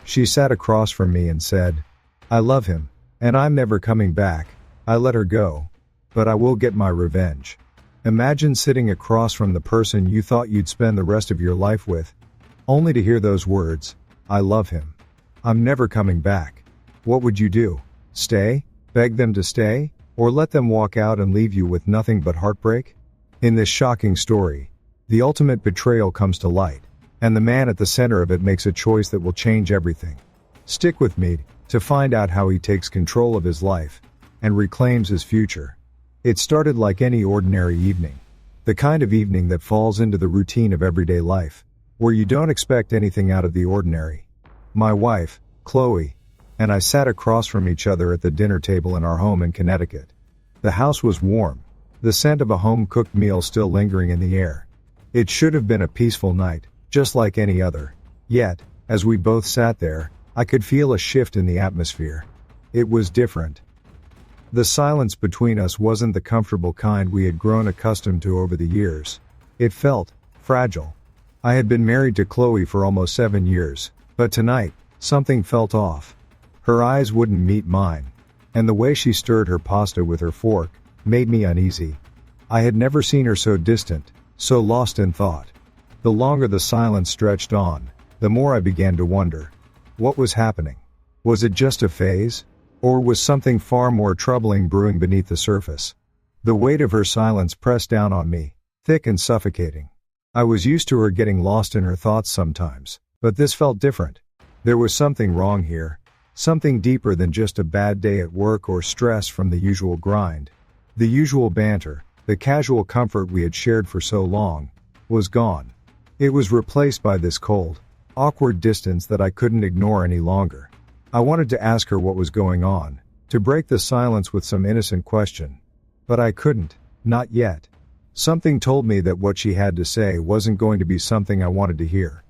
She sat across from me and said, "I love him, and I'm never coming back." I let her go. "But I will get my revenge." Imagine sitting across from the person you thought you'd spend the rest of your life with, only to hear those words, "I love him. I'm never coming back." What would you do? Stay? Beg them to stay? Or let them walk out and leave you with nothing but heartbreak? In this shocking story, the ultimate betrayal comes to light, and the man at the center of it makes a choice that will change everything. Stick with me to find out how he takes control of his life and reclaims his future. It started like any ordinary evening. The kind of evening that falls into the routine of everyday life, where you don't expect anything out of the ordinary. My wife, Chloe, and I sat across from each other at the dinner table in our home in Connecticut. The house was warm, the scent of a home-cooked meal still lingering in the air. It should have been a peaceful night, just like any other. Yet, as we both sat there, I could feel a shift in the atmosphere. It was different. The silence between us wasn't the comfortable kind we had grown accustomed to over the years. It felt fragile. I had been married to Chloe for almost 7 years, but tonight, something felt off. Her eyes wouldn't meet mine, and the way she stirred her pasta with her fork made me uneasy. I had never seen her so distant, so lost in thought. The longer the silence stretched on, the more I began to wonder. What was happening? Was it just a phase? Or was something far more troubling brewing beneath the surface? The weight of her silence pressed down on me, thick and suffocating. I was used to her getting lost in her thoughts sometimes, but this felt different. There was something wrong here. Something deeper than just a bad day at work or stress from the usual grind. The usual banter, the casual comfort we had shared for so long, was gone. It was replaced by this cold, awkward distance that I couldn't ignore any longer. I wanted to ask her what was going on, to break the silence with some innocent question. But I couldn't, not yet. Something told me that what she had to say wasn't going to be something I wanted to hear.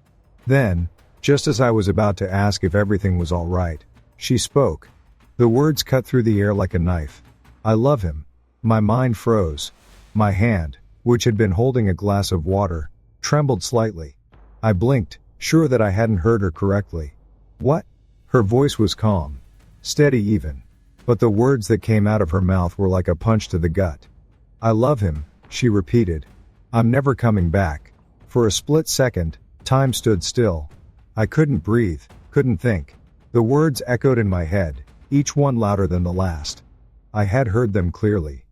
Then, just as I was about to ask if everything was all right, she spoke. The words cut through the air like a knife. "I love him." My mind froze. My hand, which had been holding a glass of water, trembled slightly. I blinked, sure that I hadn't heard her correctly. "What?" Her voice was calm, steady even, but the words that came out of her mouth were like a punch to the gut. "I love him," she repeated. "I'm never coming back." For a split second, time stood still. I couldn't breathe, couldn't think. The words echoed in my head, each one louder than the last. I had heard them clearly.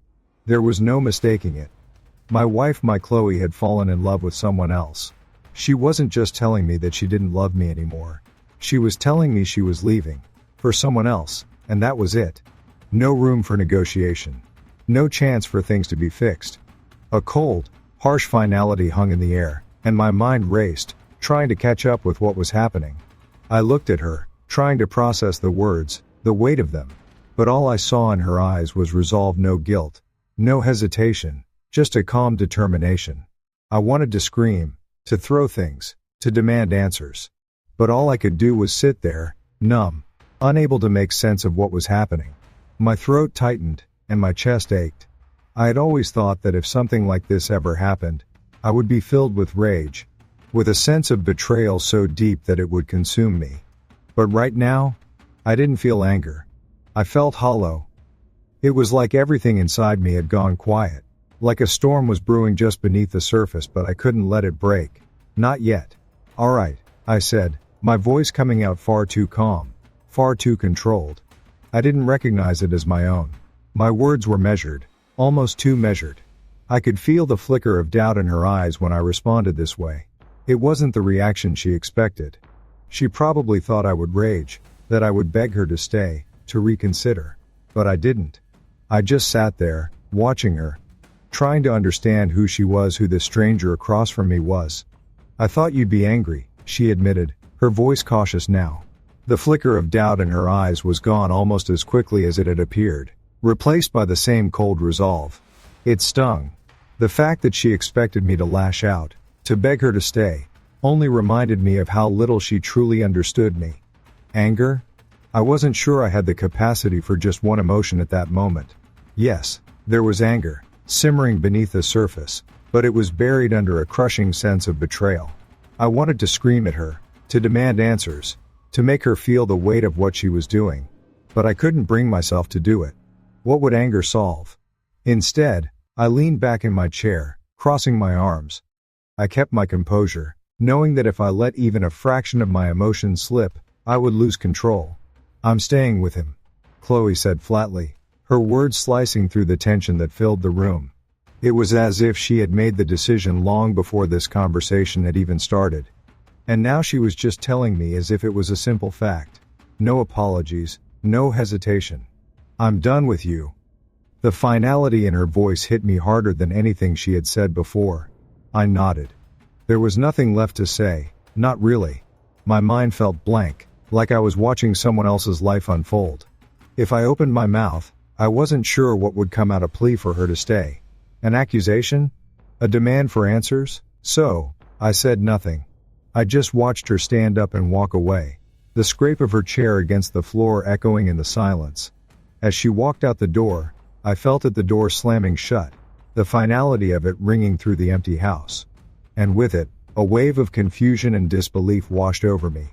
There was no mistaking it. My wife, my Chloe, had fallen in love with someone else. She wasn't just telling me that she didn't love me anymore. She was telling me she was leaving, for someone else, and that was it. No room for negotiation. No chance for things to be fixed. A cold, harsh finality hung in the air, and my mind raced, trying to catch up with what was happening. I looked at her, trying to process the words, the weight of them. But all I saw in her eyes was resolve, no guilt, no hesitation, just a calm determination. I wanted to scream, to throw things, to demand answers. But all I could do was sit there, numb, unable to make sense of what was happening. My throat tightened, and my chest ached. I had always thought that if something like this ever happened, I would be filled with rage, with a sense of betrayal so deep that it would consume me. But right now, I didn't feel anger. I felt hollow. It was like everything inside me had gone quiet, like a storm was brewing just beneath the surface, but I couldn't let it break. Not yet. "All right," I said, my voice coming out far too calm, far too controlled. I didn't recognize it as my own. My words were measured, almost too measured. I could feel the flicker of doubt in her eyes when I responded this way. It wasn't the reaction she expected. She probably thought I would rage, that I would beg her to stay, to reconsider. But I didn't. I just sat there, watching her, trying to understand who she was, who this stranger across from me was. "I thought you'd be angry," she admitted, her voice cautious now. The flicker of doubt in her eyes was gone almost as quickly as it had appeared, replaced by the same cold resolve. It stung. The fact that she expected me to lash out, to beg her to stay, only reminded me of how little she truly understood me. Anger? I wasn't sure I had the capacity for just one emotion at that moment. Yes, there was anger, simmering beneath the surface, but it was buried under a crushing sense of betrayal. I wanted to scream at her, to demand answers, to make her feel the weight of what she was doing. But I couldn't bring myself to do it. What would anger solve? Instead, I leaned back in my chair, crossing my arms. I kept my composure, knowing that if I let even a fraction of my emotions slip, I would lose control. "I'm staying with him," Chloe said flatly, her words slicing through the tension that filled the room. It was as if she had made the decision long before this conversation had even started. And now she was just telling me as if it was a simple fact. No apologies, no hesitation. "I'm done with you." The finality in her voice hit me harder than anything she had said before. I nodded. There was nothing left to say, not really. My mind felt blank, like I was watching someone else's life unfold. If I opened my mouth, I wasn't sure what would come out a plea for her to stay. An accusation? A demand for answers? So, I said nothing. I just watched her stand up and walk away, the scrape of her chair against the floor echoing in the silence. As she walked out the door, I felt the door slamming shut, the finality of it ringing through the empty house. And with it, a wave of confusion and disbelief washed over me.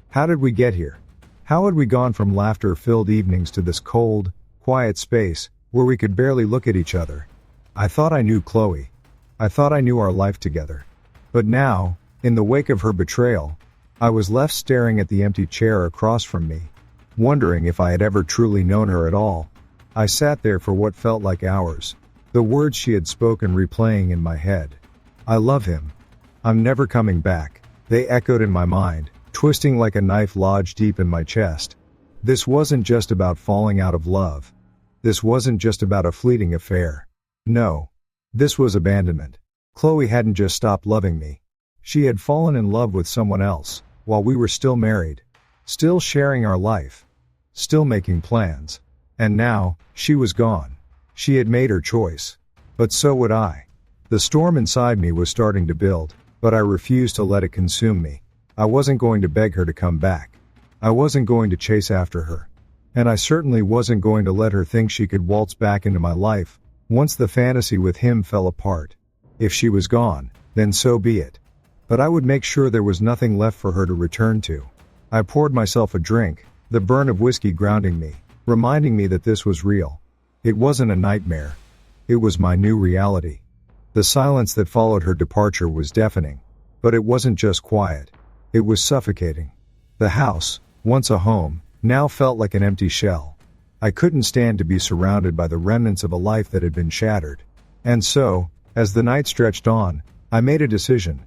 How did we get here? How had we gone from laughter-filled evenings to this cold, quiet space, where we could barely look at each other? I thought I knew Chloe. I thought I knew our life together. But now, in the wake of her betrayal, I was left staring at the empty chair across from me, wondering if I had ever truly known her at all. I sat there for what felt like hours, the words she had spoken replaying in my head. "I love him. I'm never coming back," they echoed in my mind, twisting like a knife lodged deep in my chest. This wasn't just about falling out of love. This wasn't just about a fleeting affair. No. This was abandonment. Chloe hadn't just stopped loving me. She had fallen in love with someone else, while we were still married. Still sharing our life. Still making plans. And now, she was gone. She had made her choice. But so would I. The storm inside me was starting to build, but I refused to let it consume me. I wasn't going to beg her to come back. I wasn't going to chase after her. And I certainly wasn't going to let her think she could waltz back into my life, once the fantasy with him fell apart. If she was gone, then so be it. But I would make sure there was nothing left for her to return to. I poured myself a drink, the burn of whiskey grounding me, reminding me that this was real. It wasn't a nightmare. It was my new reality. The silence that followed her departure was deafening. But it wasn't just quiet. It was suffocating. The house, once a home, now felt like an empty shell. I couldn't stand to be surrounded by the remnants of a life that had been shattered. And so, as the night stretched on, I made a decision.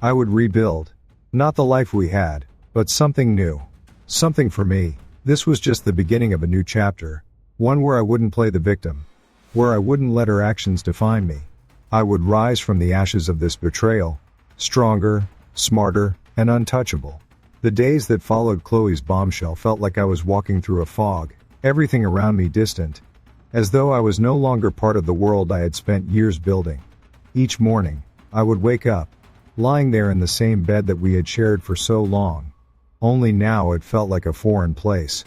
I would rebuild. Not the life we had, but something new. Something for me. This was just the beginning of a new chapter. One where I wouldn't play the victim. Where I wouldn't let her actions define me. I would rise from the ashes of this betrayal. Stronger, smarter, and untouchable. The days that followed Chloe's bombshell felt like I was walking through a fog. Everything around me distant. As though I was no longer part of the world I had spent years building. Each morning, I would wake up, lying there in the same bed that we had shared for so long. Only now it felt like a foreign place.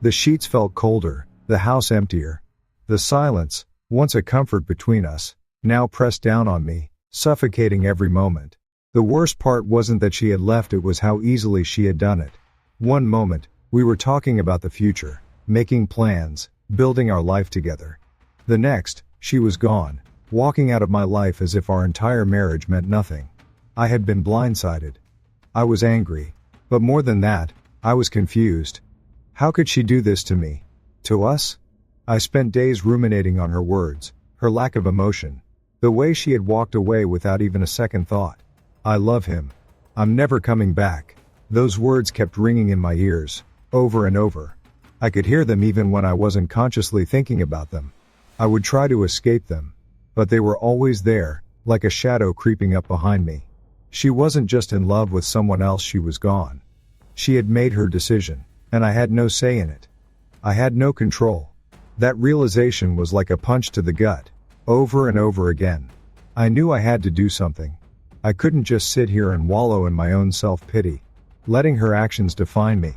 The sheets felt colder, the house emptier. The silence, once a comfort between us, now pressed down on me, suffocating every moment. The worst part wasn't that she had left, it was how easily she had done it. One moment, we were talking about the future, making plans, building our life together. The next, she was gone, walking out of my life as if our entire marriage meant nothing. I had been blindsided. I was angry. But more than that, I was confused. How could she do this to me? To us? I spent days ruminating on her words, her lack of emotion, the way she had walked away without even a second thought. "I love him. I'm never coming back." Those words kept ringing in my ears, over and over. I could hear them even when I wasn't consciously thinking about them. I would try to escape them, but they were always there, like a shadow creeping up behind me. She wasn't just in love with someone else, she was gone. She had made her decision, and I had no say in it. I had no control. That realization was like a punch to the gut, over and over again. I knew I had to do something. I couldn't just sit here and wallow in my own self-pity, letting her actions define me.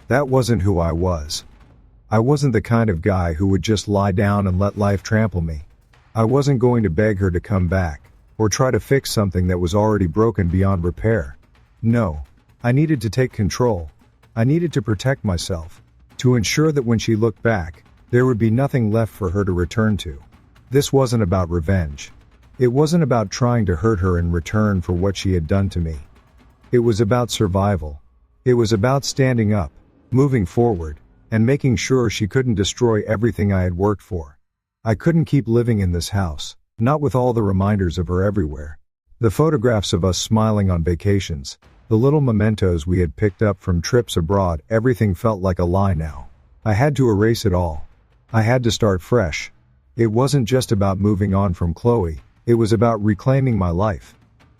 That wasn't who I was. I wasn't the kind of guy who would just lie down and let life trample me. I wasn't going to beg her to come back, or try to fix something that was already broken beyond repair. No. I needed to take control. I needed to protect myself, to ensure that when she looked back, there would be nothing left for her to return to. This wasn't about revenge. It wasn't about trying to hurt her in return for what she had done to me. It was about survival. It was about standing up, moving forward, and making sure she couldn't destroy everything I had worked for. I couldn't keep living in this house, not with all the reminders of her everywhere. The photographs of us smiling on vacations, the little mementos we had picked up from trips abroad, everything felt like a lie now. I had to erase it all. I had to start fresh. It wasn't just about moving on from Chloe, it was about reclaiming my life.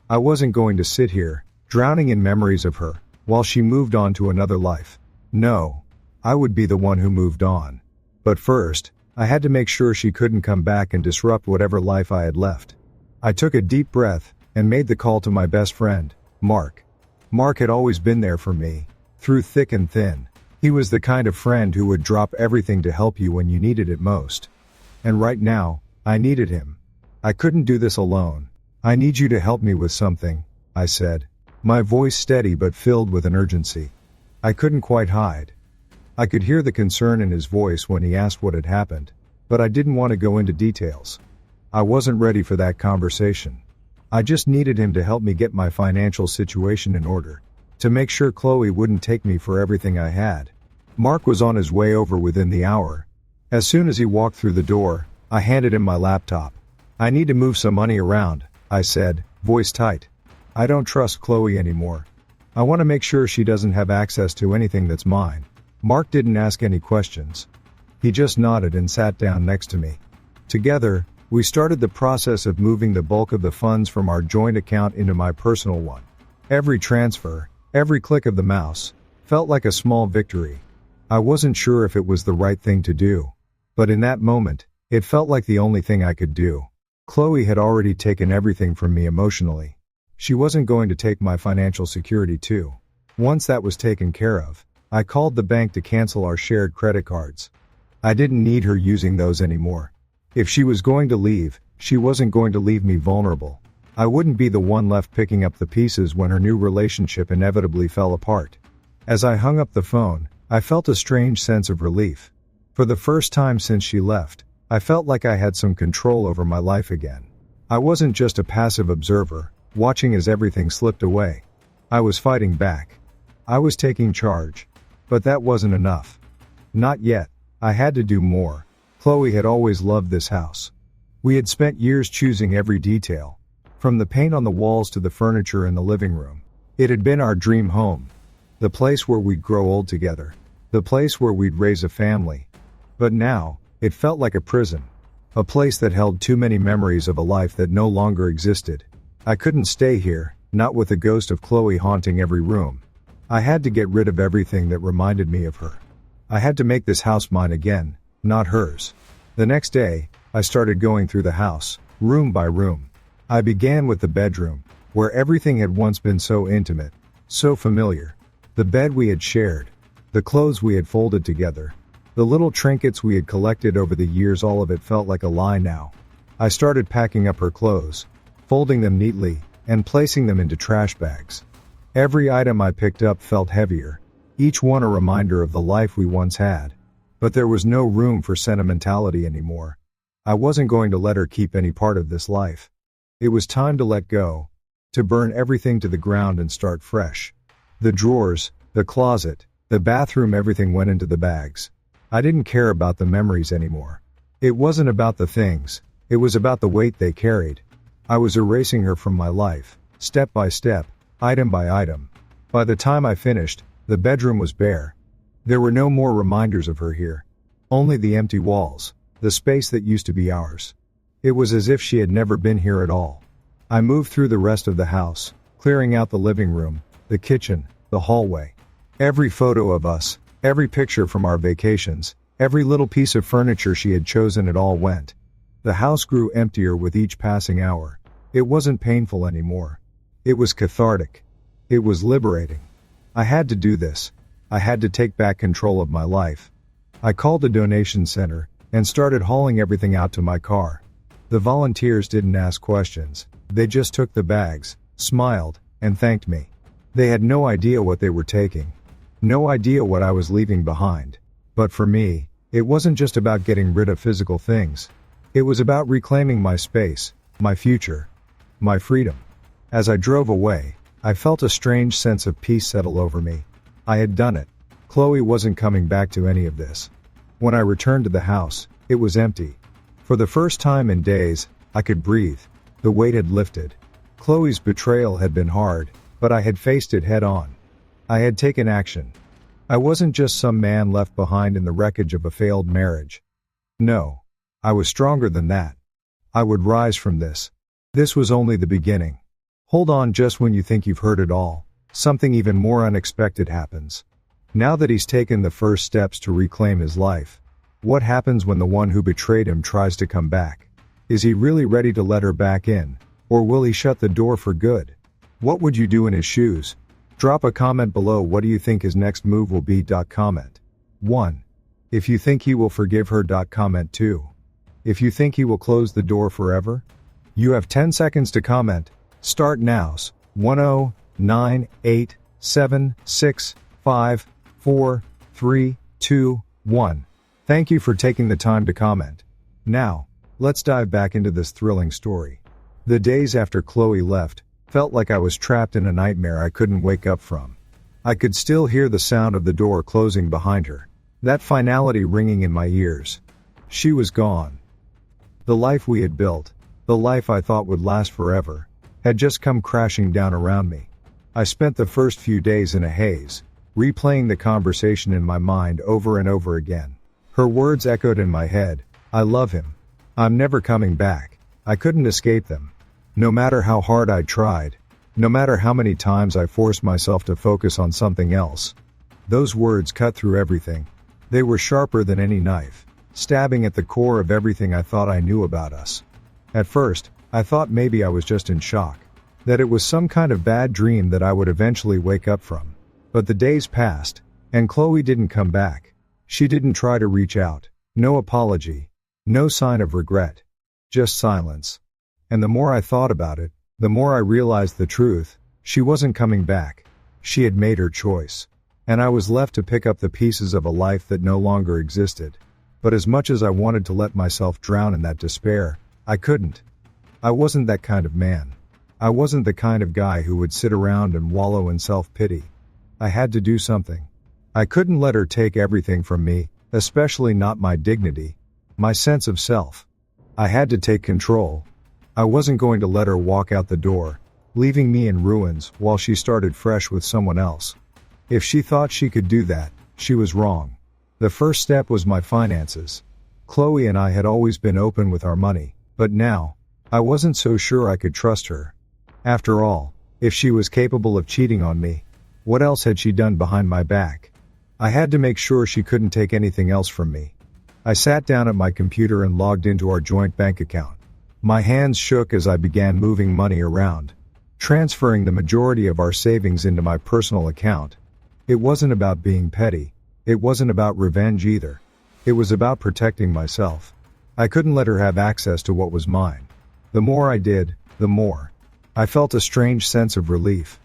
I wasn't going to sit here, drowning in memories of her, while she moved on to another life. No, I would be the one who moved on. But first, I had to make sure she couldn't come back and disrupt whatever life I had left. I took a deep breath and made the call to my best friend, Mark. Mark had always been there for me, through thick and thin. He was the kind of friend who would drop everything to help you when you needed it most. And right now, I needed him. I couldn't do this alone. I need you to help me with something, I said, my voice steady but filled with an urgency. I couldn't quite hide. I could hear the concern in his voice when he asked what had happened, but I didn't want to go into details. I wasn't ready for that conversation. I just needed him to help me get my financial situation in order, to make sure Chloe wouldn't take me for everything I had. Mark was on his way over within the hour. As soon as he walked through the door, I handed him my laptop. I need to move some money around, I said, voice tight. I don't trust Chloe anymore. I want to make sure she doesn't have access to anything that's mine. Mark didn't ask any questions. He just nodded and sat down next to me. Together, we started the process of moving the bulk of the funds from our joint account into my personal one. Every transfer, every click of the mouse, felt like a small victory. I wasn't sure if it was the right thing to do, but in that moment, it felt like the only thing I could do. Chloe had already taken everything from me emotionally. She wasn't going to take my financial security too. Once that was taken care of, I called the bank to cancel our shared credit cards. I didn't need her using those anymore. If she was going to leave, she wasn't going to leave me vulnerable. I wouldn't be the one left picking up the pieces when her new relationship inevitably fell apart. As I hung up the phone, I felt a strange sense of relief. For the first time since she left, I felt like I had some control over my life again. I wasn't just a passive observer, watching as everything slipped away. I was fighting back. I was taking charge. But that wasn't enough. Not yet. I had to do more. Chloe had always loved this house. We had spent years choosing every detail, from the paint on the walls to the furniture in the living room. It had been our dream home. The place where we'd grow old together. The place where we'd raise a family. But now, it felt like a prison. A place that held too many memories of a life that no longer existed. I couldn't stay here, not with the ghost of Chloe haunting every room. I had to get rid of everything that reminded me of her. I had to make this house mine again, not hers. The next day, I started going through the house, room by room. I began with the bedroom, where everything had once been so intimate, so familiar. The bed we had shared, the clothes we had folded together, the little trinkets we had collected over the years, all of it felt like a lie now. I started packing up her clothes, folding them neatly, and placing them into trash bags. Every item I picked up felt heavier, each one a reminder of the life we once had. But there was no room for sentimentality anymore. I wasn't going to let her keep any part of this life. It was time to let go, to burn everything to the ground and start fresh. The drawers, the closet, the bathroom, everything went into the bags. I didn't care about the memories anymore. It wasn't about the things, it was about the weight they carried. I was erasing her from my life, step by step, item by item. By the time I finished, the bedroom was bare. There were no more reminders of her here. Only the empty walls, the space that used to be ours. It was as if she had never been here at all. I moved through the rest of the house, clearing out the living room, the kitchen, the hallway. Every photo of us, every picture from our vacations, every little piece of furniture she had chosen, it all went. The house grew emptier with each passing hour. It wasn't painful anymore. It was cathartic. It was liberating. I had to do this. I had to take back control of my life. I called a donation center and started hauling everything out to my car. The volunteers didn't ask questions. They just took the bags, smiled, and thanked me. They had no idea what they were taking. No idea what I was leaving behind. But for me, it wasn't just about getting rid of physical things. It was about reclaiming my space, my future, my freedom. As I drove away, I felt a strange sense of peace settle over me. I had done it. Chloe wasn't coming back to any of this. When I returned to the house, it was empty. For the first time in days, I could breathe. The weight had lifted. Chloe's betrayal had been hard, but I had faced it head on. I had taken action. I wasn't just some man left behind in the wreckage of a failed marriage. No. I was stronger than that. I would rise from this. This was only the beginning. Hold on, just when you think you've heard it all, something even more unexpected happens. Now that he's taken the first steps to reclaim his life, what happens when the one who betrayed him tries to come back? Is he really ready to let her back in, or will he shut the door for good? What would you do in his shoes? Drop a comment below. What do you think his next move will be? Comment 1. If you think he will forgive her. Comment 2. If you think he will close the door forever. You have 10 seconds to comment. Start nows. 10, 9, 8, 7, 6, 5, 4, 3, 2, 1. Thank you for taking the time to comment. Now, let's dive back into this thrilling story. The days after Chloe left felt like I was trapped in a nightmare I couldn't wake up from. I could still hear the sound of the door closing behind her, that finality ringing in my ears. She was gone. The life we had built, the life I thought would last forever, had just come crashing down around me. I spent the first few days in a haze, replaying the conversation in my mind over and over again. Her words echoed in my head. I love him. I'm never coming back. I couldn't escape them. No matter how hard I tried, no matter how many times I forced myself to focus on something else. Those words cut through everything. They were sharper than any knife, stabbing at the core of everything I thought I knew about us. At first, I thought maybe I was just in shock, that it was some kind of bad dream that I would eventually wake up from. But the days passed, and Chloe didn't come back. She didn't try to reach out. No apology. No sign of regret. Just silence. And the more I thought about it, the more I realized the truth. She wasn't coming back. She had made her choice. And I was left to pick up the pieces of a life that no longer existed. But as much as I wanted to let myself drown in that despair, I couldn't. I wasn't that kind of man. I wasn't the kind of guy who would sit around and wallow in self-pity. I had to do something. I couldn't let her take everything from me, especially not my dignity, my sense of self. I had to take control. I wasn't going to let her walk out the door, leaving me in ruins while she started fresh with someone else. If she thought she could do that, she was wrong. The first step was my finances. Chloe and I had always been open with our money, but now, I wasn't so sure I could trust her. After all, if she was capable of cheating on me, what else had she done behind my back? I had to make sure she couldn't take anything else from me. I sat down at my computer and logged into our joint bank account. My hands shook as I began moving money around, transferring the majority of our savings into my personal account. It wasn't about being petty. It wasn't about revenge either. It was about protecting myself. I couldn't let her have access to what was mine. The more I did, the more. I felt a strange sense of relief.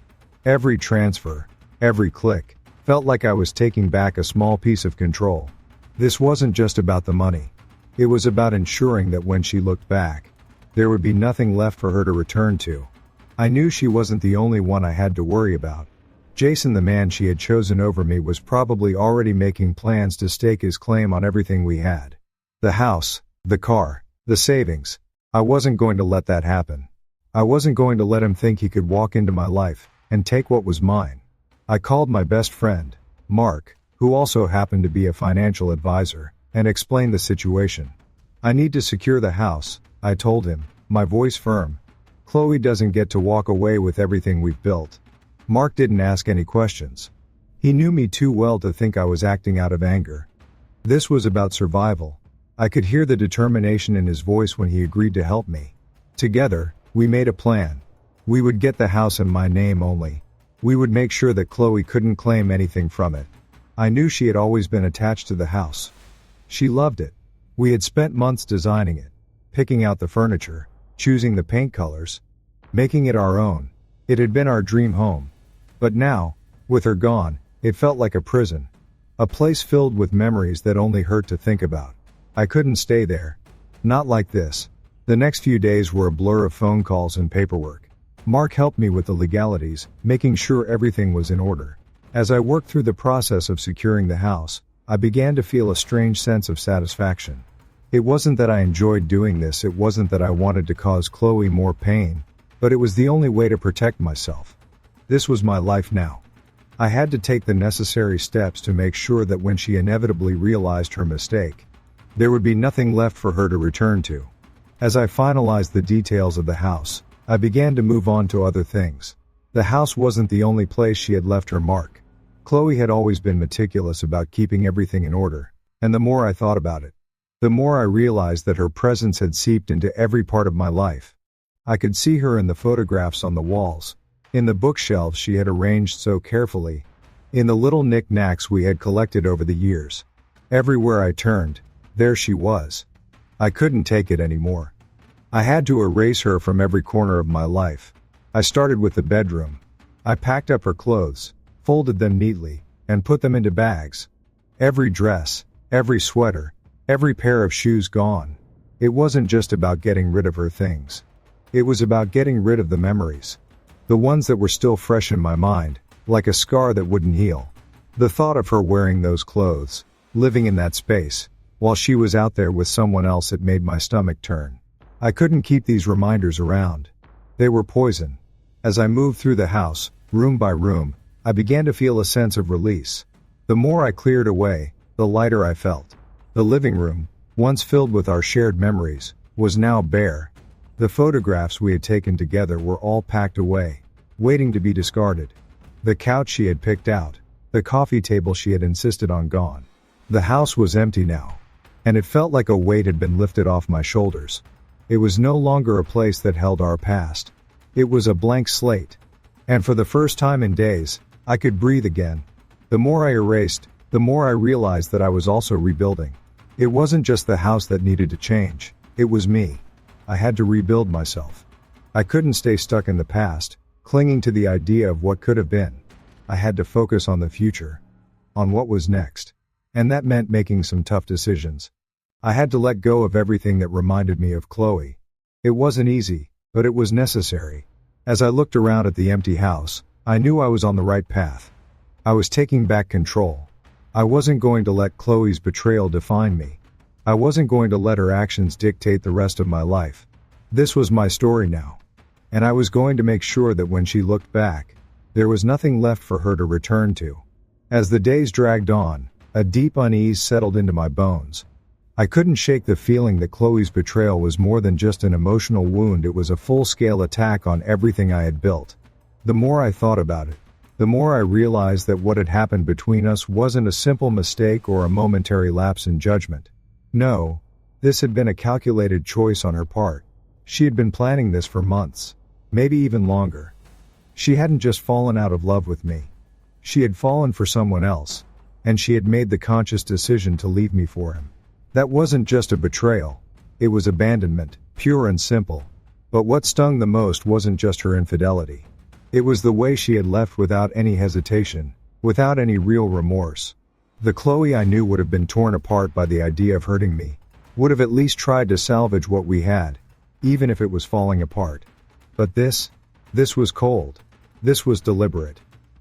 Every transfer, every click, felt like I was taking back a small piece of control. This wasn't just about the money. It was about ensuring that when she looked back, there would be nothing left for her to return to. I knew she wasn't the only one I had to worry about. Jason, the man she had chosen over me, was probably already making plans to stake his claim on everything we had. The house, the car, the savings. I wasn't going to let that happen. I wasn't going to let him think he could walk into my life and take what was mine. I called my best friend, Mark, who also happened to be a financial advisor, and explained the situation. I need to secure the house, I told him, my voice firm. Chloe doesn't get to walk away with everything we've built. Mark didn't ask any questions. He knew me too well to think I was acting out of anger. This was about survival. I could hear the determination in his voice when he agreed to help me. Together, we made a plan. We would get the house in my name only. We would make sure that Chloe couldn't claim anything from it. I knew she had always been attached to the house. She loved it. We had spent months designing it, picking out the furniture, choosing the paint colors, making it our own. It had been our dream home. But now, with her gone, It felt like a prison. A place filled with memories that only hurt to think about. I couldn't stay there. Not like this. The next few days were a blur of phone calls and paperwork. Mark helped me with the legalities, making sure everything was in order. As I worked through the process of securing the house, I began to feel a strange sense of satisfaction. It wasn't that I enjoyed doing this, it wasn't that I wanted to cause Chloe more pain, but it was the only way to protect myself. This was my life now. I had to take the necessary steps to make sure that when she inevitably realized her mistake, there would be nothing left for her to return to. As I finalized the details of the house, I began to move on to other things. The house wasn't the only place she had left her mark. Chloe had always been meticulous about keeping everything in order, and the more I thought about it, the more I realized that her presence had seeped into every part of my life. I could see her in the photographs on the walls, in the bookshelves she had arranged so carefully, in the little knickknacks we had collected over the years. Everywhere I turned, there she was. I couldn't take it anymore. I had to erase her from every corner of my life. I started with the bedroom. I packed up her clothes, folded them neatly, and put them into bags. Every dress, every sweater, every pair of shoes gone. It wasn't just about getting rid of her things. It was about getting rid of the memories. The ones that were still fresh in my mind, like a scar that wouldn't heal. The thought of her wearing those clothes, living in that space, while she was out there with someone else, it made my stomach turn. I couldn't keep these reminders around. They were poison. As I moved through the house, room by room, I began to feel a sense of release. The more I cleared away, the lighter I felt. The living room, once filled with our shared memories, was now bare. The photographs we had taken together were all packed away, waiting to be discarded. The couch she had picked out, the coffee table she had insisted on gone. The house was empty now, and it felt like a weight had been lifted off my shoulders. It was no longer a place that held our past. It was a blank slate. And for the first time in days, I could breathe again. The more I erased, the more I realized that I was also rebuilding. It wasn't just the house that needed to change, it was me. I had to rebuild myself. I couldn't stay stuck in the past, clinging to the idea of what could have been. I had to focus on the future, on what was next. And that meant making some tough decisions. I had to let go of everything that reminded me of Chloe. It wasn't easy, but it was necessary. As I looked around at the empty house, I knew I was on the right path. I was taking back control. I wasn't going to let Chloe's betrayal define me. I wasn't going to let her actions dictate the rest of my life. This was my story now. And I was going to make sure that when she looked back, there was nothing left for her to return to. As the days dragged on, a deep unease settled into my bones. I couldn't shake the feeling that Chloe's betrayal was more than just an emotional wound, it was a full-scale attack on everything I had built. The more I thought about it, the more I realized that what had happened between us wasn't a simple mistake or a momentary lapse in judgment. No, this had been a calculated choice on her part. She had been planning this for months, maybe even longer. She hadn't just fallen out of love with me. She had fallen for someone else, and she had made the conscious decision to leave me for him. That wasn't just a betrayal, it was abandonment, pure and simple. But what stung the most wasn't just her infidelity. It was the way she had left without any hesitation, without any real remorse. The Chloe I knew would have been torn apart by the idea of hurting me, would have at least tried to salvage what we had, even if it was falling apart. But this was cold. This was deliberate.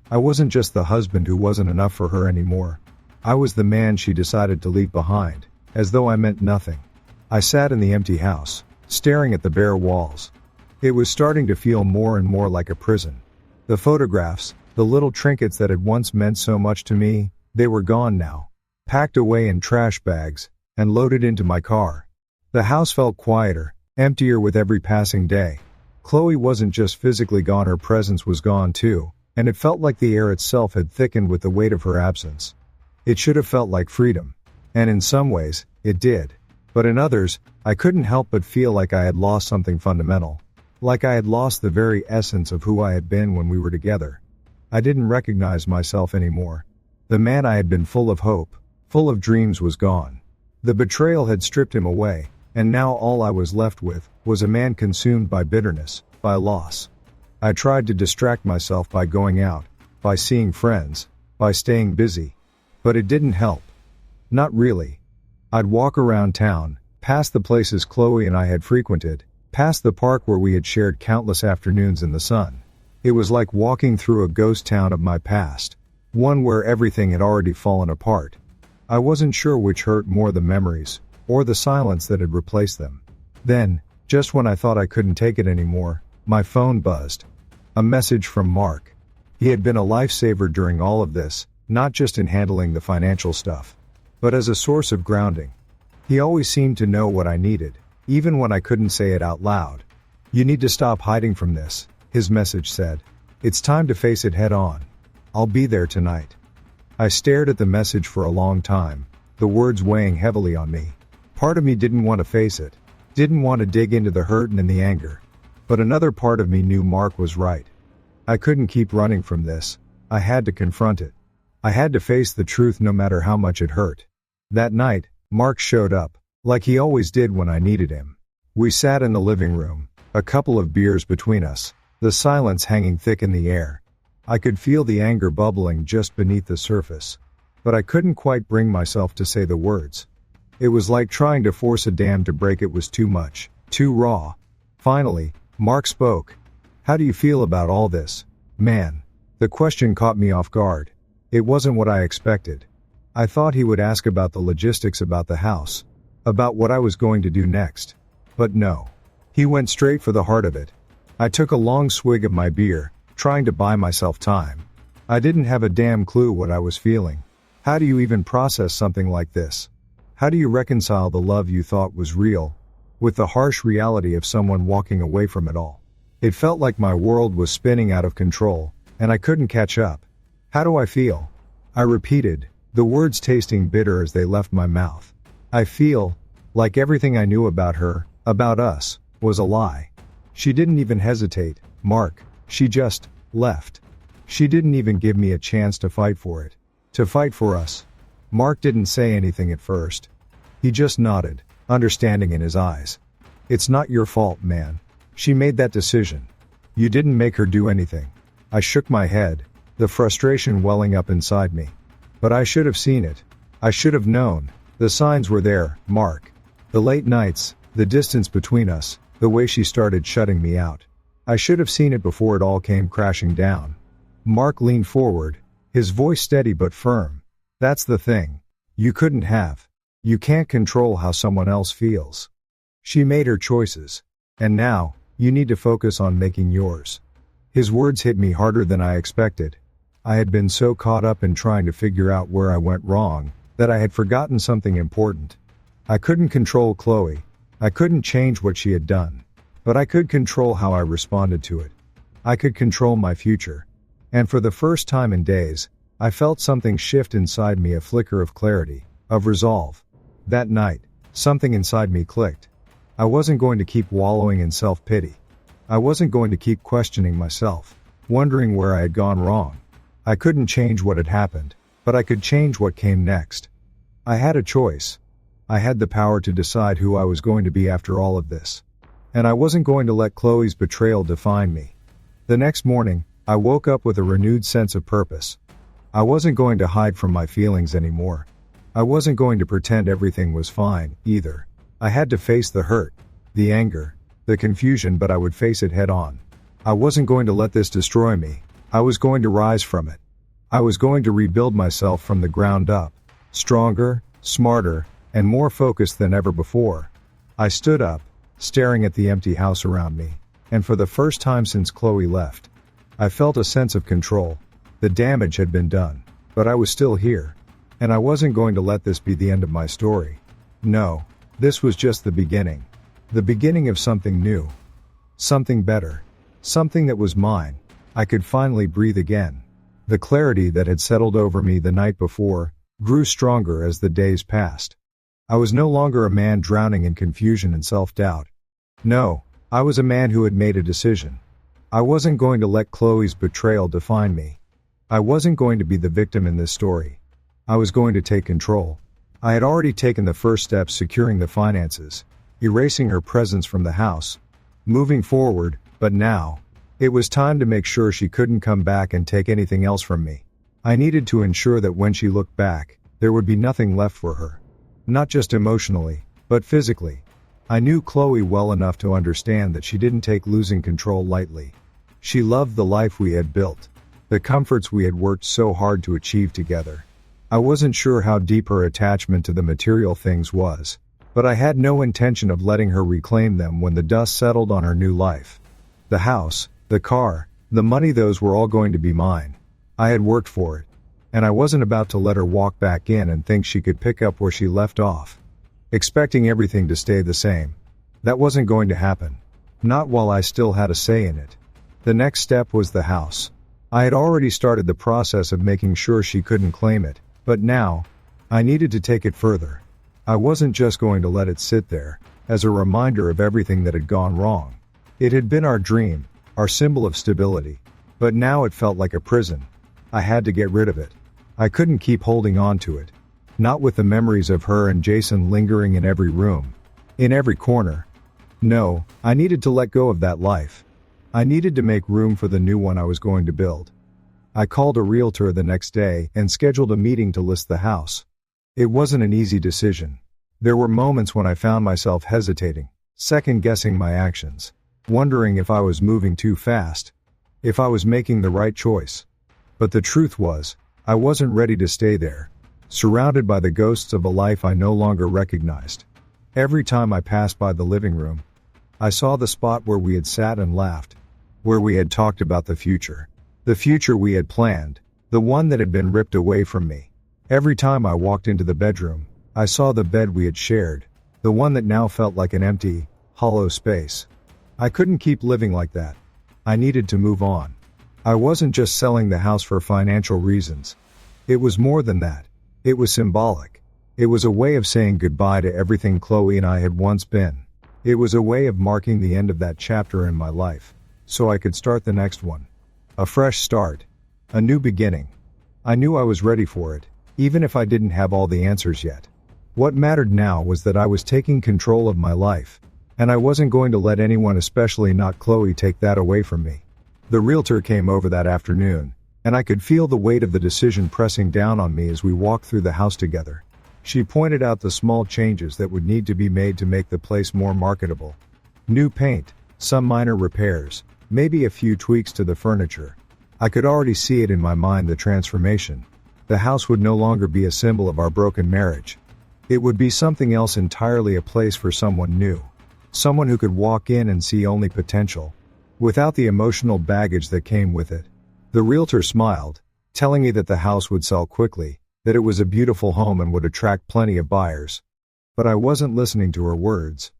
I wasn't just the husband who wasn't enough for her anymore. I was the man she decided to leave behind, as though I meant nothing. I sat in the empty house, staring at the bare walls. It was starting to feel more and more like a prison. The photographs, the little trinkets that had once meant so much to me, they were gone now, packed away in trash bags, and loaded into my car. The house felt quieter, emptier with every passing day. Chloe wasn't just physically gone, her presence was gone too, and it felt like the air itself had thickened with the weight of her absence. It should have felt like freedom. And in some ways, it did. But in others, I couldn't help but feel like I had lost something fundamental. Like I had lost the very essence of who I had been when we were together. I didn't recognize myself anymore. The man I had been full of hope, full of dreams was gone. The betrayal had stripped him away, and now all I was left with was a man consumed by bitterness, by loss. I tried to distract myself by going out, by seeing friends, by staying busy. But it didn't help. Not really. I'd walk around town, past the places Chloe and I had frequented, past the park where we had shared countless afternoons in the sun. It was like walking through a ghost town of my past, one where everything had already fallen apart. I wasn't sure which hurt more, the memories, or the silence that had replaced them. Then, just when I thought I couldn't take it anymore, my phone buzzed. A message from Mark. He had been a lifesaver during all of this, not just in handling the financial stuff, but as a source of grounding. He always seemed to know what I needed, even when I couldn't say it out loud. "You need to stop hiding from this," his message said. "It's time to face it head on. I'll be there tonight." I stared at the message for a long time, the words weighing heavily on me. Part of me didn't want to face it, didn't want to dig into the hurt and the anger. But another part of me knew Mark was right. I couldn't keep running from this. I had to confront it. I had to face the truth no matter how much it hurt. That night, Mark showed up, like he always did when I needed him. We sat in the living room, a couple of beers between us, the silence hanging thick in the air. I could feel the anger bubbling just beneath the surface, but I couldn't quite bring myself to say the words. It was like trying to force a dam to break. It was too much, too raw. Finally, Mark spoke. "How do you feel about all this, man?" The question caught me off guard. It wasn't what I expected. I thought he would ask about the logistics, about the house, about what I was going to do next. But no. He went straight for the heart of it. I took a long swig of my beer, trying to buy myself time. I didn't have a damn clue what I was feeling. How do you even process something like this? How do you reconcile the love you thought was real with the harsh reality of someone walking away from it all? It felt like my world was spinning out of control, and I couldn't catch up. "How do I feel?" I repeated, the words tasting bitter as they left my mouth. "I feel like everything I knew about her, about us, was a lie." She didn't even hesitate, Mark. She just left. She didn't even give me a chance to fight for it. To fight for us. Mark didn't say anything at first. He just nodded, understanding in his eyes. "It's not your fault, man. She made that decision. You didn't make her do anything." I shook my head, the frustration welling up inside me. "But I should have seen it. I should have known. The signs were there, Mark. The late nights, the distance between us, the way she started shutting me out. I should have seen it before it all came crashing down." Mark leaned forward, his voice steady but firm. "That's the thing. You couldn't have. You can't control how someone else feels. She made her choices. And now, you need to focus on making yours." His words hit me harder than I expected. I had been so caught up in trying to figure out where I went wrong, that I had forgotten something important. I couldn't control Chloe. I couldn't change what she had done. But I could control how I responded to it. I could control my future. And for the first time in days, I felt something shift inside me, a flicker of clarity, of resolve. That night, something inside me clicked. I wasn't going to keep wallowing in self-pity. I wasn't going to keep questioning myself, wondering where I had gone wrong. I couldn't change what had happened, but I could change what came next. I had a choice. I had the power to decide who I was going to be after all of this. And I wasn't going to let Chloe's betrayal define me. The next morning, I woke up with a renewed sense of purpose. I wasn't going to hide from my feelings anymore. I wasn't going to pretend everything was fine, either. I had to face the hurt, the anger, the confusion, but I would face it head on. I wasn't going to let this destroy me. I was going to rise from it. I was going to rebuild myself from the ground up, stronger, smarter, and more focused than ever before. I stood up, staring at the empty house around me, and for the first time since Chloe left, I felt a sense of control. The damage had been done, but I was still here, and I wasn't going to let this be the end of my story. No, this was just the beginning. The beginning of something new. Something better. Something that was mine. I could finally breathe again. The clarity that had settled over me the night before grew stronger as the days passed. I was no longer a man drowning in confusion and self-doubt. No, I was a man who had made a decision. I wasn't going to let Chloe's betrayal define me. I wasn't going to be the victim in this story. I was going to take control. I had already taken the first steps, securing the finances, erasing her presence from the house, moving forward, but now, it was time to make sure she couldn't come back and take anything else from me. I needed to ensure that when she looked back, there would be nothing left for her. Not just emotionally, but physically. I knew Chloe well enough to understand that she didn't take losing control lightly. She loved the life we had built, the comforts we had worked so hard to achieve together. I wasn't sure how deep her attachment to the material things was, but I had no intention of letting her reclaim them when the dust settled on her new life. The house, the car, the money, those were all going to be mine. I had worked for it, and I wasn't about to let her walk back in and think she could pick up where she left off, expecting everything to stay the same. That wasn't going to happen. Not while I still had a say in it. The next step was the house. I had already started the process of making sure she couldn't claim it, but now, I needed to take it further. I wasn't just going to let it sit there, as a reminder of everything that had gone wrong. It had been our dream, our symbol of stability, but now it felt like a prison. I had to get rid of it. I couldn't keep holding on to it. Not with the memories of her and Jason lingering in every room, in every corner. No, I needed to let go of that life. I needed to make room for the new one I was going to build. I called a realtor the next day and scheduled a meeting to list the house. It wasn't an easy decision. There were moments when I found myself hesitating, second-guessing my actions, wondering if I was moving too fast, if I was making the right choice. But the truth was, I wasn't ready to stay there, surrounded by the ghosts of a life I no longer recognized. Every time I passed by the living room, I saw the spot where we had sat and laughed, where we had talked about the future we had planned, the one that had been ripped away from me. Every time I walked into the bedroom, I saw the bed we had shared, the one that now felt like an empty, hollow space. I couldn't keep living like that. I needed to move on. I wasn't just selling the house for financial reasons. It was more than that. It was symbolic. It was a way of saying goodbye to everything Chloe and I had once been. It was a way of marking the end of that chapter in my life, so I could start the next one. A fresh start. A new beginning. I knew I was ready for it, even if I didn't have all the answers yet. What mattered now was that I was taking control of my life, and I wasn't going to let anyone, especially not Chloe, take that away from me. The realtor came over that afternoon, and I could feel the weight of the decision pressing down on me as we walked through the house together. She pointed out the small changes that would need to be made to make the place more marketable. New paint, some minor repairs, maybe a few tweaks to the furniture. I could already see it in my mind, the transformation. The house would no longer be a symbol of our broken marriage. It would be something else entirely, a place for someone new. Someone who could walk in and see only potential, without the emotional baggage that came with it. The realtor smiled, telling me that the house would sell quickly, that it was a beautiful home and would attract plenty of buyers. But I wasn't listening to her words.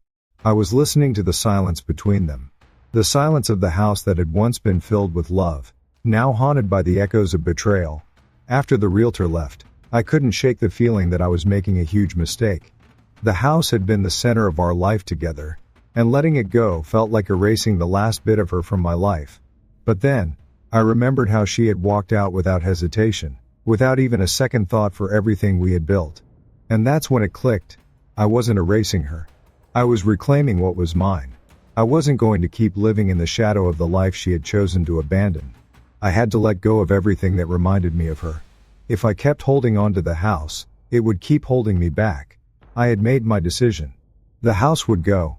I was listening to the silence between them. The silence of the house that had once been filled with love, now haunted by the echoes of betrayal. After the realtor left, I couldn't shake the feeling that I was making a huge mistake. The house had been the center of our life together, and letting it go felt like erasing the last bit of her from my life. But then, I remembered how she had walked out without hesitation, without even a second thought, for everything we had built. And that's when it clicked. I wasn't erasing her. I was reclaiming what was mine. I wasn't going to keep living in the shadow of the life she had chosen to abandon. I had to let go of everything that reminded me of her. If I kept holding on to the house, it would keep holding me back. I had made my decision. The house would go.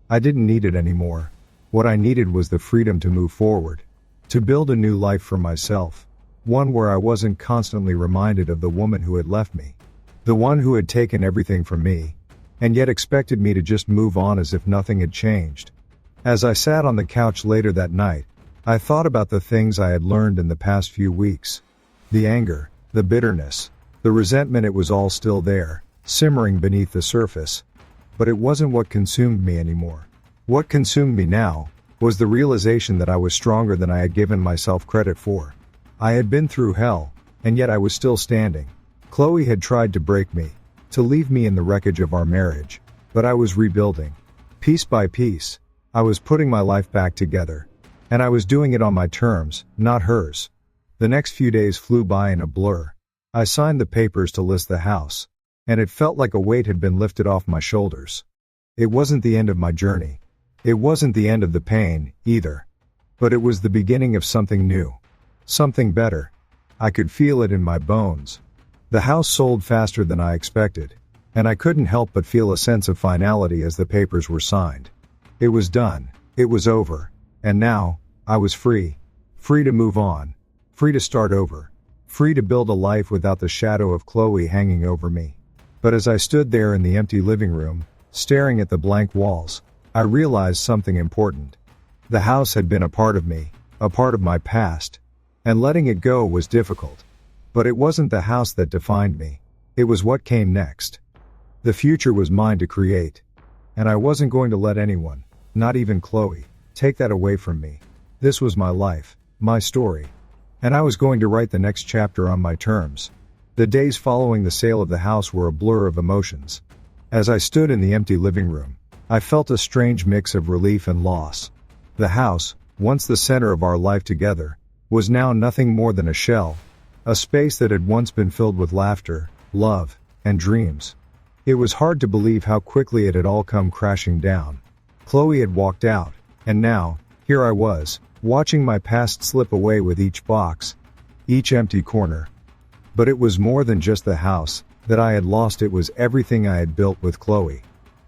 I didn't need it anymore. What I needed was the freedom to move forward, to build a new life for myself, one where I wasn't constantly reminded of the woman who had left me, the one who had taken everything from me, and yet expected me to just move on as if nothing had changed. As I sat on the couch later that night, I thought about the things I had learned in the past few weeks. The anger, the bitterness, the resentment, it was all still there, simmering beneath the surface. But it wasn't what consumed me anymore. What consumed me now was the realization that I was stronger than I had given myself credit for. I had been through hell, and yet I was still standing. Chloe had tried to break me, to leave me in the wreckage of our marriage, but I was rebuilding. Piece by piece, I was putting my life back together, and I was doing it on my terms, not hers. The next few days flew by in a blur. I signed the papers to list the house, and it felt like a weight had been lifted off my shoulders. It wasn't the end of my journey. It wasn't the end of the pain, either. But it was the beginning of something new. Something better. I could feel it in my bones. The house sold faster than I expected, and I couldn't help but feel a sense of finality as the papers were signed. It was done. It was over. And now, I was free. Free to move on. Free to start over. Free to build a life without the shadow of Chloe hanging over me. But as I stood there in the empty living room, staring at the blank walls, I realized something important. The house had been a part of me, a part of my past, and letting it go was difficult. But it wasn't the house that defined me. It was what came next. The future was mine to create. And I wasn't going to let anyone, not even Chloe, take that away from me. This was my life, my story. And I was going to write the next chapter on my terms. The days following the sale of the house were a blur of emotions. As I stood in the empty living room, I felt a strange mix of relief and loss. The house, once the center of our life together, was now nothing more than a shell, a space that had once been filled with laughter, love, and dreams. It was hard to believe how quickly it had all come crashing down. Chloe had walked out, and now, here I was, watching my past slip away with each box, each empty corner. But it was more than just the house that I had lost. It was everything I had built with Chloe.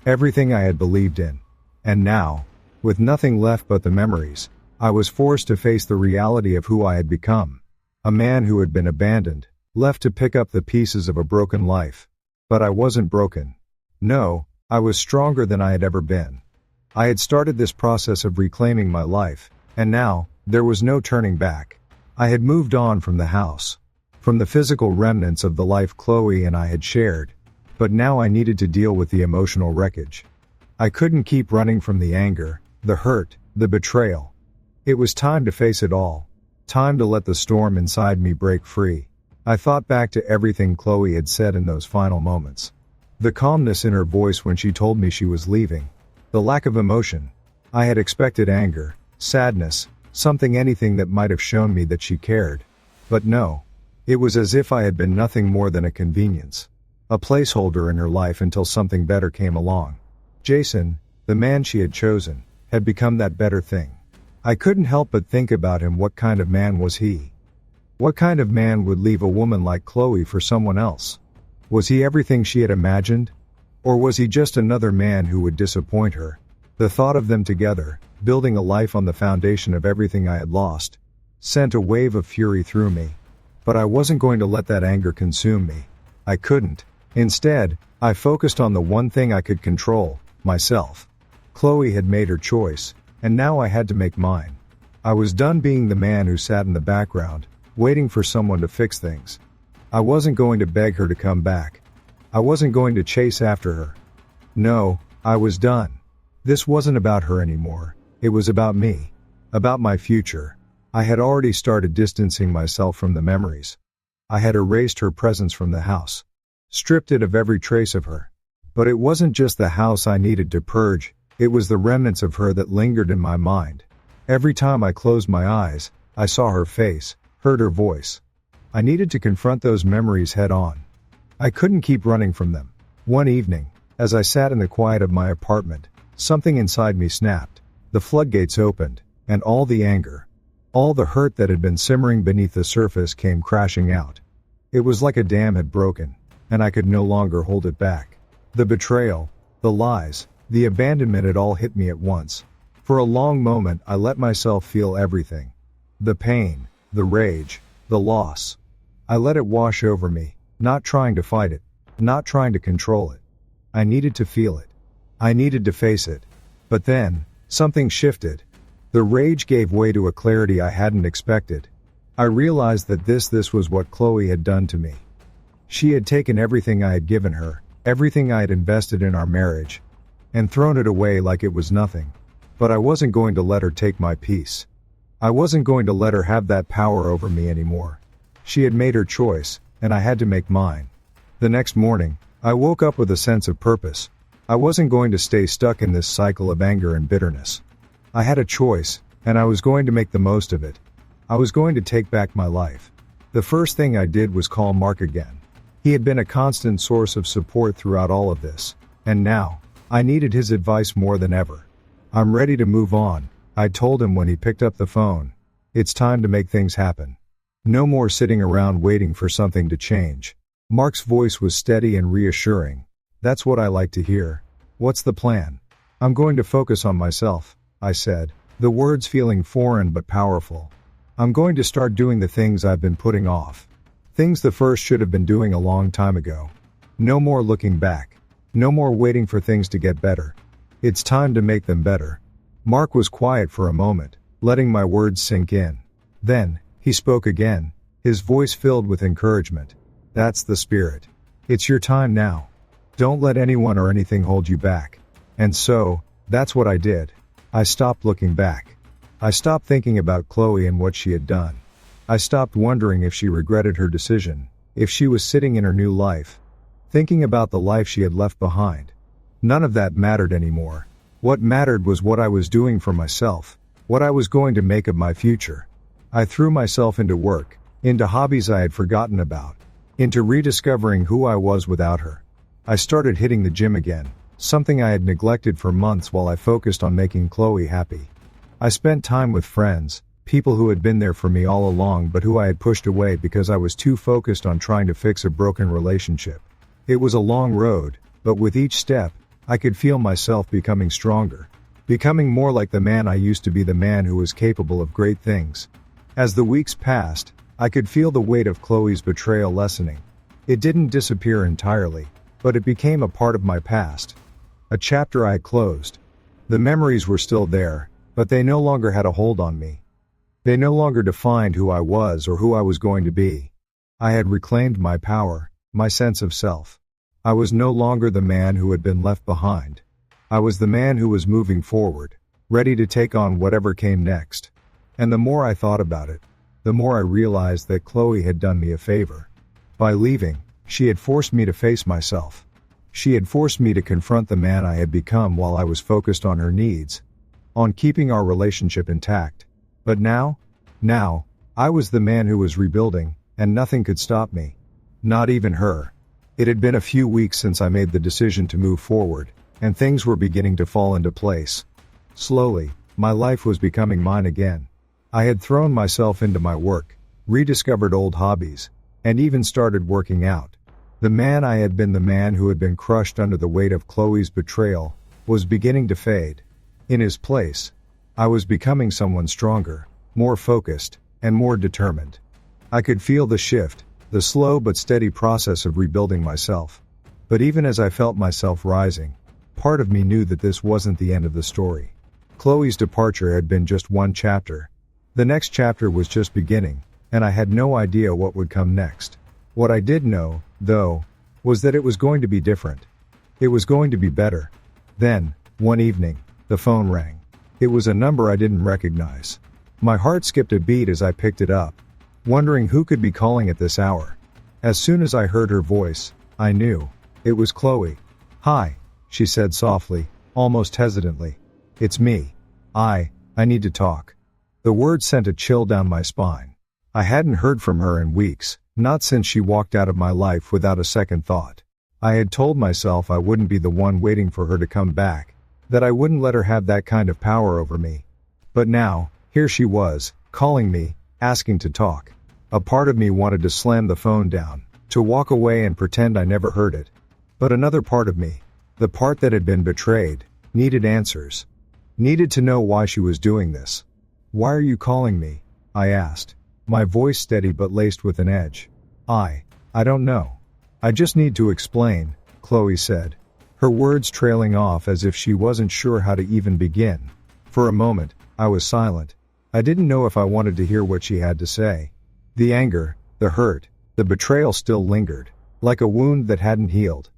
Everything I had believed in. And now, with nothing left but the memories, I was forced to face the reality of who I had become. A man who had been abandoned, left to pick up the pieces of a broken life. But I wasn't broken. No, I was stronger than I had ever been. I had started this process of reclaiming my life, and now, there was no turning back. I had moved on from the house, from the physical remnants of the life Chloe and I had shared, but now I needed to deal with the emotional wreckage. I couldn't keep running from the anger, the hurt, the betrayal. It was time to face it all. Time to let the storm inside me break free. I thought back to everything Chloe had said in those final moments. The calmness in her voice when she told me she was leaving. The lack of emotion. I had expected anger, sadness, anything that might have shown me that she cared. But no. It was as if I had been nothing more than a convenience. A placeholder in her life until something better came along. Jason, the man she had chosen, had become that better thing. I couldn't help but think about him. What kind of man was he? What kind of man would leave a woman like Chloe for someone else? Was he everything she had imagined? Or was he just another man who would disappoint her? The thought of them together, building a life on the foundation of everything I had lost, sent a wave of fury through me. But I wasn't going to let that anger consume me. I couldn't. Instead, I focused on the one thing I could control, myself. Chloe had made her choice, and now I had to make mine. I was done being the man who sat in the background, waiting for someone to fix things. I wasn't going to beg her to come back. I wasn't going to chase after her. No, I was done. This wasn't about her anymore. It was about me. About my future. I had already started distancing myself from the memories. I had erased her presence from the house. Stripped it of every trace of her. But it wasn't just the house I needed to purge, it was the remnants of her that lingered in my mind. Every time I closed my eyes, I saw her face, heard her voice. I needed to confront those memories head on. I couldn't keep running from them. One evening, as I sat in the quiet of my apartment, something inside me snapped. The floodgates opened, and all the anger, all the hurt that had been simmering beneath the surface came crashing out. It was like a dam had broken, and I could no longer hold it back. The betrayal, the lies, the abandonment, it all hit me at once. For a long moment I let myself feel everything. The pain, the rage, the loss. I let it wash over me, not trying to fight it, not trying to control it. I needed to feel it. I needed to face it. But then, something shifted. The rage gave way to a clarity I hadn't expected. I realized that this was what Chloe had done to me. She had taken everything I had given her, everything I had invested in our marriage, and thrown it away like it was nothing. But I wasn't going to let her take my peace. I wasn't going to let her have that power over me anymore. She had made her choice, and I had to make mine. The next morning, I woke up with a sense of purpose. I wasn't going to stay stuck in this cycle of anger and bitterness. I had a choice, and I was going to make the most of it. I was going to take back my life. The first thing I did was call Mark again. He had been a constant source of support throughout all of this, and now, I needed his advice more than ever. "I'm ready to move on," I told him when he picked up the phone. "It's time to make things happen." No more sitting around waiting for something to change. Mark's voice was steady and reassuring. That's what I like to hear. What's the plan? I'm going to focus on myself, I said, the words feeling foreign but powerful. I'm going to start doing the things I've been putting off. Things the first should have been doing a long time ago. No more looking back. No more waiting for things to get better. It's time to make them better. Mark was quiet for a moment, letting my words sink in. Then, he spoke again, his voice filled with encouragement. That's the spirit. It's your time now. Don't let anyone or anything hold you back. And so, that's what I did. I stopped looking back. I stopped thinking about Chloe and what she had done. I stopped wondering if she regretted her decision, if she was sitting in her new life, thinking about the life she had left behind. None of that mattered anymore. What mattered was what I was doing for myself, what I was going to make of my future. I threw myself into work, into hobbies I had forgotten about, into rediscovering who I was without her. I started hitting the gym again, something I had neglected for months while I focused on making Chloe happy. I spent time with friends, people who had been there for me all along but who I had pushed away because I was too focused on trying to fix a broken relationship. It was a long road, but with each step, I could feel myself becoming stronger, becoming more like the man I used to be, the man who was capable of great things. As the weeks passed, I could feel the weight of Chloe's betrayal lessening. It didn't disappear entirely, but it became a part of my past. A chapter I had closed. The memories were still there, but they no longer had a hold on me. They no longer defined who I was or who I was going to be. I had reclaimed my power, my sense of self. I was no longer the man who had been left behind. I was the man who was moving forward, ready to take on whatever came next. And the more I thought about it, the more I realized that Chloe had done me a favor. By leaving, she had forced me to face myself. She had forced me to confront the man I had become while I was focused on her needs, on keeping our relationship intact. But now, I was the man who was rebuilding, and nothing could stop me. Not even her. It had been a few weeks since I made the decision to move forward, and things were beginning to fall into place. Slowly, my life was becoming mine again. I had thrown myself into my work, rediscovered old hobbies, and even started working out. The man I had been, the man who had been crushed under the weight of Chloe's betrayal, was beginning to fade. In his place, I was becoming someone stronger, more focused, and more determined. I could feel the shift, the slow but steady process of rebuilding myself. But even as I felt myself rising, part of me knew that this wasn't the end of the story. Chloe's departure had been just one chapter. The next chapter was just beginning, and I had no idea what would come next. What I did know, though, was that it was going to be different. It was going to be better. Then, one evening, the phone rang. It was a number I didn't recognize. My heart skipped a beat as I picked it up, wondering who could be calling at this hour. As soon as I heard her voice, I knew. It was Chloe. "Hi," she said softly, almost hesitantly. "It's me. I need to talk." The words sent a chill down my spine. I hadn't heard from her in weeks, not since she walked out of my life without a second thought. I had told myself I wouldn't be the one waiting for her to come back, that I wouldn't let her have that kind of power over me. But now, here she was, calling me, asking to talk. A part of me wanted to slam the phone down, to walk away and pretend I never heard it. But another part of me, the part that had been betrayed, needed answers. Needed to know why she was doing this. "Why are you calling me?" I asked, my voice steady but laced with an edge. I don't know. I just need to explain," Chloe said, her words trailing off as if she wasn't sure how to even begin. For a moment, I was silent. I didn't know if I wanted to hear what she had to say. The anger, the hurt, the betrayal still lingered, like a wound that hadn't healed.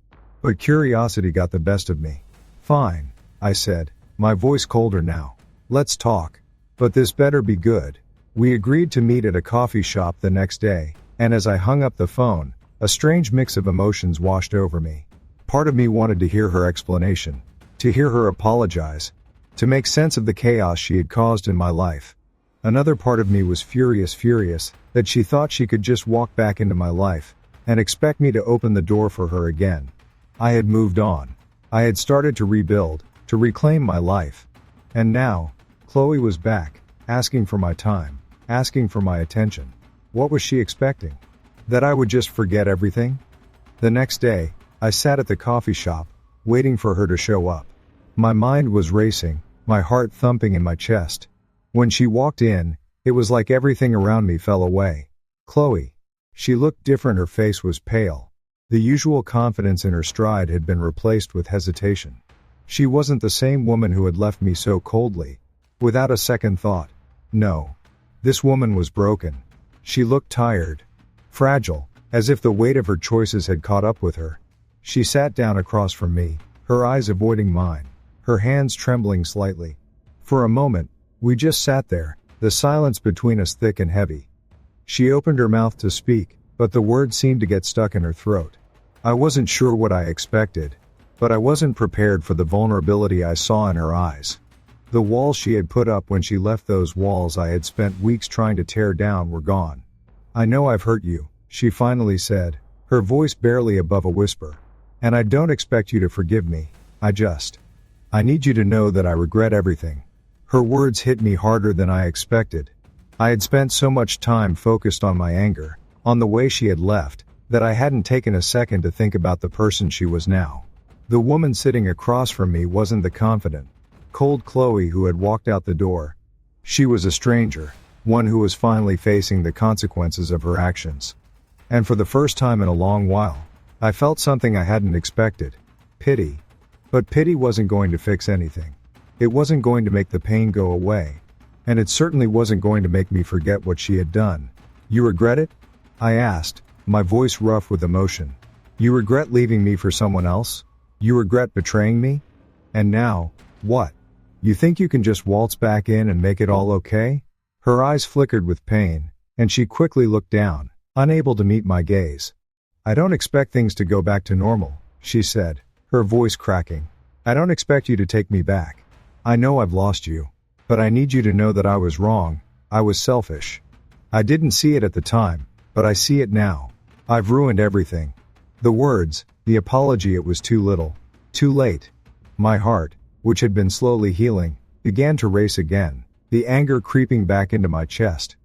But curiosity got the best of me. "Fine," I said, my voice colder now. "Let's talk. But this better be good." We agreed to meet at a coffee shop the next day, and as I hung up the phone, a strange mix of emotions washed over me. Part of me wanted to hear her explanation, to hear her apologize, to make sense of the chaos she had caused in my life. Another part of me was furious that she thought she could just walk back into my life and expect me to open the door for her again. I had moved on. I had started to rebuild, to reclaim my life. And now, Chloe was back, asking for my time, asking for my attention. What was she expecting? That I would just forget everything? The next day, I sat at the coffee shop, waiting for her to show up. My mind was racing, my heart thumping in my chest. When she walked in, it was like everything around me fell away. Chloe. She looked different, her face was pale. The usual confidence in her stride had been replaced with hesitation. She wasn't the same woman who had left me so coldly. Without a second thought. No. This woman was broken. She looked tired. Fragile, as if the weight of her choices had caught up with her. She sat down across from me, her eyes avoiding mine, her hands trembling slightly. For a moment, we just sat there, the silence between us thick and heavy. She opened her mouth to speak, but the words seemed to get stuck in her throat. I wasn't sure what I expected, but I wasn't prepared for the vulnerability I saw in her eyes. The walls she had put up when she left, those walls I had spent weeks trying to tear down, were gone. I know I've hurt you, she finally said, her voice barely above a whisper. And I don't expect you to forgive me, I need you to know that I regret everything. Her words hit me harder than I expected. I had spent so much time focused on my anger, on the way she had left, that I hadn't taken a second to think about the person she was now. The woman sitting across from me wasn't the confident, cold Chloe who had walked out the door. She was a stranger, one who was finally facing the consequences of her actions. And for the first time in a long while, I felt something I hadn't expected. Pity. But pity wasn't going to fix anything. It wasn't going to make the pain go away. And it certainly wasn't going to make me forget what she had done. You regret it? I asked, my voice rough with emotion. You regret leaving me for someone else? You regret betraying me? And now, what? You think you can just waltz back in and make it all okay? Her eyes flickered with pain, and she quickly looked down, unable to meet my gaze. I don't expect things to go back to normal, she said, her voice cracking. I don't expect you to take me back. I know I've lost you, but I need you to know that I was wrong. I was selfish. I didn't see it at the time, but I see it now. I've ruined everything. The words, the apology, it was too little. Too late. My heart, which had been slowly healing, began to race again, the anger creeping back into my chest.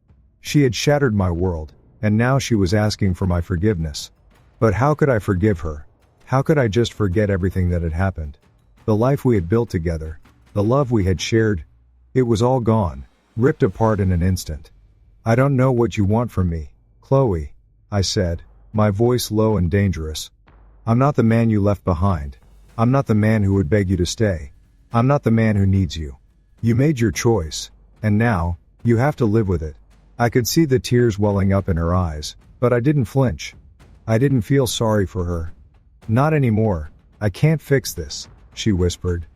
She had shattered my world, and now she was asking for my forgiveness. But how could I forgive her? How could I just forget everything that had happened? The life we had built together, the love we had shared, it was all gone, ripped apart in an instant. I don't know what you want from me, Chloe, I said, my voice low and dangerous. I'm not the man you left behind. I'm not the man who would beg you to stay. I'm not the man who needs you. You made your choice, and now, you have to live with it. I could see the tears welling up in her eyes, but I didn't flinch. I didn't feel sorry for her. Not anymore. I can't fix this, she whispered.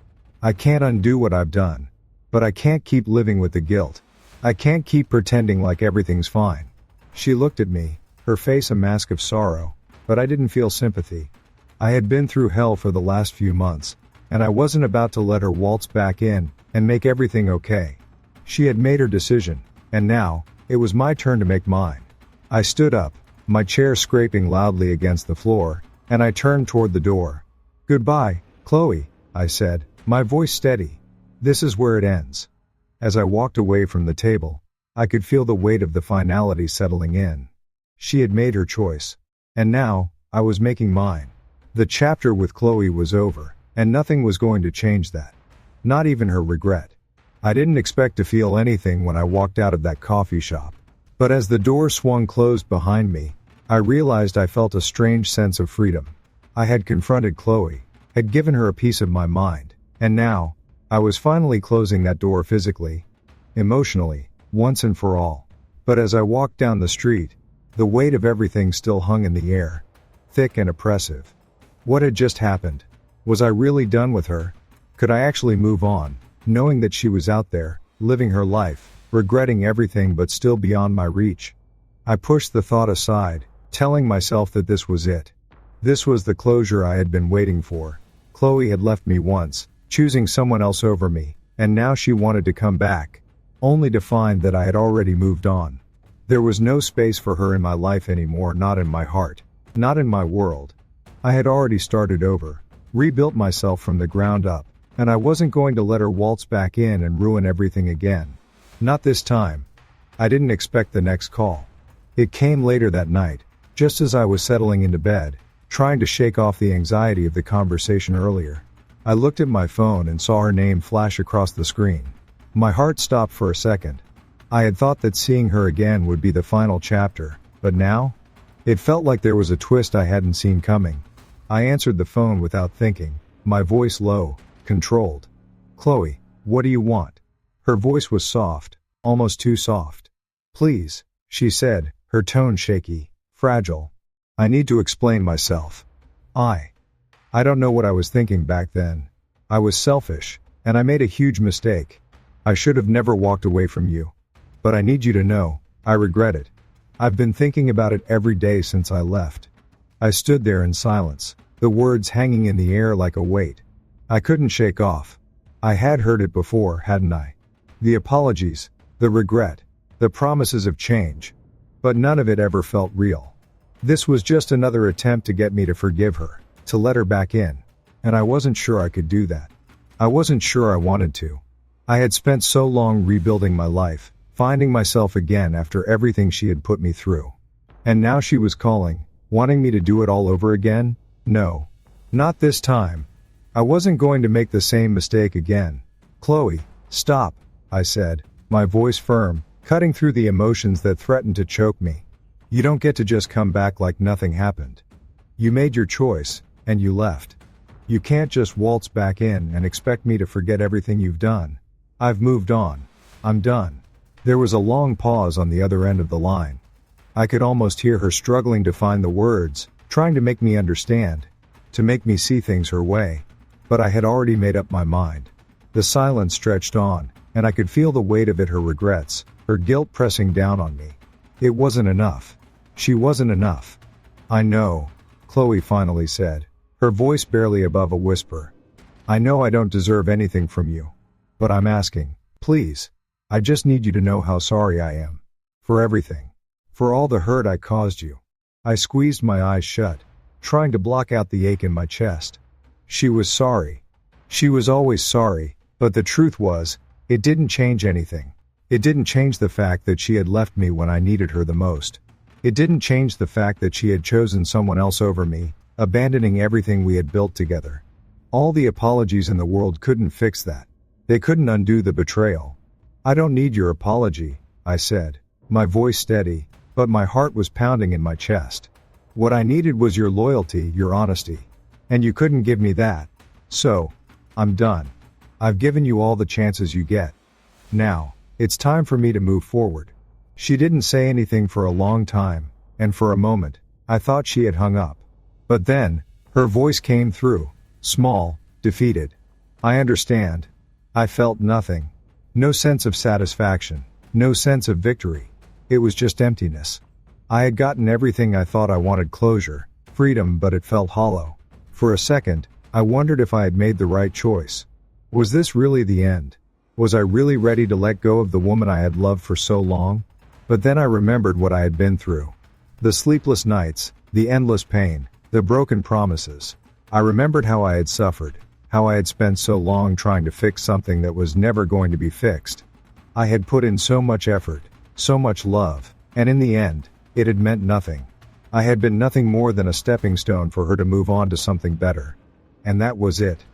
I can't undo what I've done. But I can't keep living with the guilt. I can't keep pretending like everything's fine. She looked at me, her face a mask of sorrow, but I didn't feel sympathy. I had been through hell for the last few months, and I wasn't about to let her waltz back in and make everything okay. She had made her decision, and now, it was my turn to make mine. I stood up, my chair scraping loudly against the floor, and I turned toward the door. Goodbye, Chloe, I said, my voice steady. This is where it ends. As I walked away from the table, I could feel the weight of the finality settling in. She had made her choice. And now, I was making mine. The chapter with Chloe was over, and nothing was going to change that. Not even her regret. I didn't expect to feel anything when I walked out of that coffee shop. But as the door swung closed behind me, I realized I felt a strange sense of freedom. I had confronted Chloe, had given her a piece of my mind, and now, I was finally closing that door physically, emotionally, once and for all. But as I walked down the street, the weight of everything still hung in the air, thick and oppressive. What had just happened? Was I really done with her? Could I actually move on, knowing that she was out there, living her life, regretting everything but still beyond my reach? I pushed the thought aside, telling myself that this was it. This was the closure I had been waiting for. Chloe had left me once, choosing someone else over me, and now she wanted to come back, only to find that I had already moved on. There was no space for her in my life anymore, not in my heart, not in my world. I had already started over, rebuilt myself from the ground up, and I wasn't going to let her waltz back in and ruin everything again. Not this time. I didn't expect the next call. It came later that night, just as I was settling into bed, trying to shake off the anxiety of the conversation earlier. I looked at my phone and saw her name flash across the screen. My heart stopped for a second. I had thought that seeing her again would be the final chapter, but now? It felt like there was a twist I hadn't seen coming. I answered the phone without thinking, my voice low, controlled. "Chloe, what do you want?" Her voice was soft, almost too soft. "Please," she said, her tone shaky, fragile. "I need to explain myself. I don't know what I was thinking back then. I was selfish, and I made a huge mistake. I should have never walked away from you. But I need you to know, I regret it. I've been thinking about it every day since I left." I stood there in silence, the words hanging in the air like a weight. I couldn't shake off. I had heard it before, hadn't I? The apologies, the regret, the promises of change. But none of it ever felt real. This was just another attempt to get me to forgive her, to let her back in. And I wasn't sure I could do that. I wasn't sure I wanted to. I had spent so long rebuilding my life, finding myself again after everything she had put me through. And now she was calling, wanting me to do it all over again? No. Not this time. I wasn't going to make the same mistake again. "Chloe, stop," I said, my voice firm, cutting through the emotions that threatened to choke me. "You don't get to just come back like nothing happened. You made your choice, and you left. You can't just waltz back in and expect me to forget everything you've done. I've moved on. I'm done." There was a long pause on the other end of the line. I could almost hear her struggling to find the words, trying to make me understand, to make me see things her way. But I had already made up my mind. The silence stretched on, and I could feel the weight of it, her regrets, her guilt pressing down on me. It wasn't enough. She wasn't enough. "I know," Chloe finally said, her voice barely above a whisper. "I know I don't deserve anything from you. But I'm asking, please. I just need you to know how sorry I am. For everything. For all the hurt I caused you." I squeezed my eyes shut, trying to block out the ache in my chest. She was sorry. She was always sorry, but the truth was, it didn't change anything. It didn't change the fact that she had left me when I needed her the most. It didn't change the fact that she had chosen someone else over me, abandoning everything we had built together. All the apologies in the world couldn't fix that. They couldn't undo the betrayal. "I don't need your apology," I said, my voice steady, but my heart was pounding in my chest. "What I needed was your loyalty, your honesty. And you couldn't give me that. So, I'm done. I've given you all the chances you get. Now, it's time for me to move forward." She didn't say anything for a long time, and for a moment, I thought she had hung up. But then, her voice came through, small, defeated. "I understand." I felt nothing. No sense of satisfaction, no sense of victory. It was just emptiness. I had gotten everything I thought I wanted: closure, freedom, but it felt hollow. For a second, I wondered if I had made the right choice. Was this really the end? Was I really ready to let go of the woman I had loved for so long? But then I remembered what I had been through. The sleepless nights, the endless pain, the broken promises. I remembered how I had suffered, how I had spent so long trying to fix something that was never going to be fixed. I had put in so much effort, so much love, and in the end, it had meant nothing. I had been nothing more than a stepping stone for her to move on to something better. And that was it.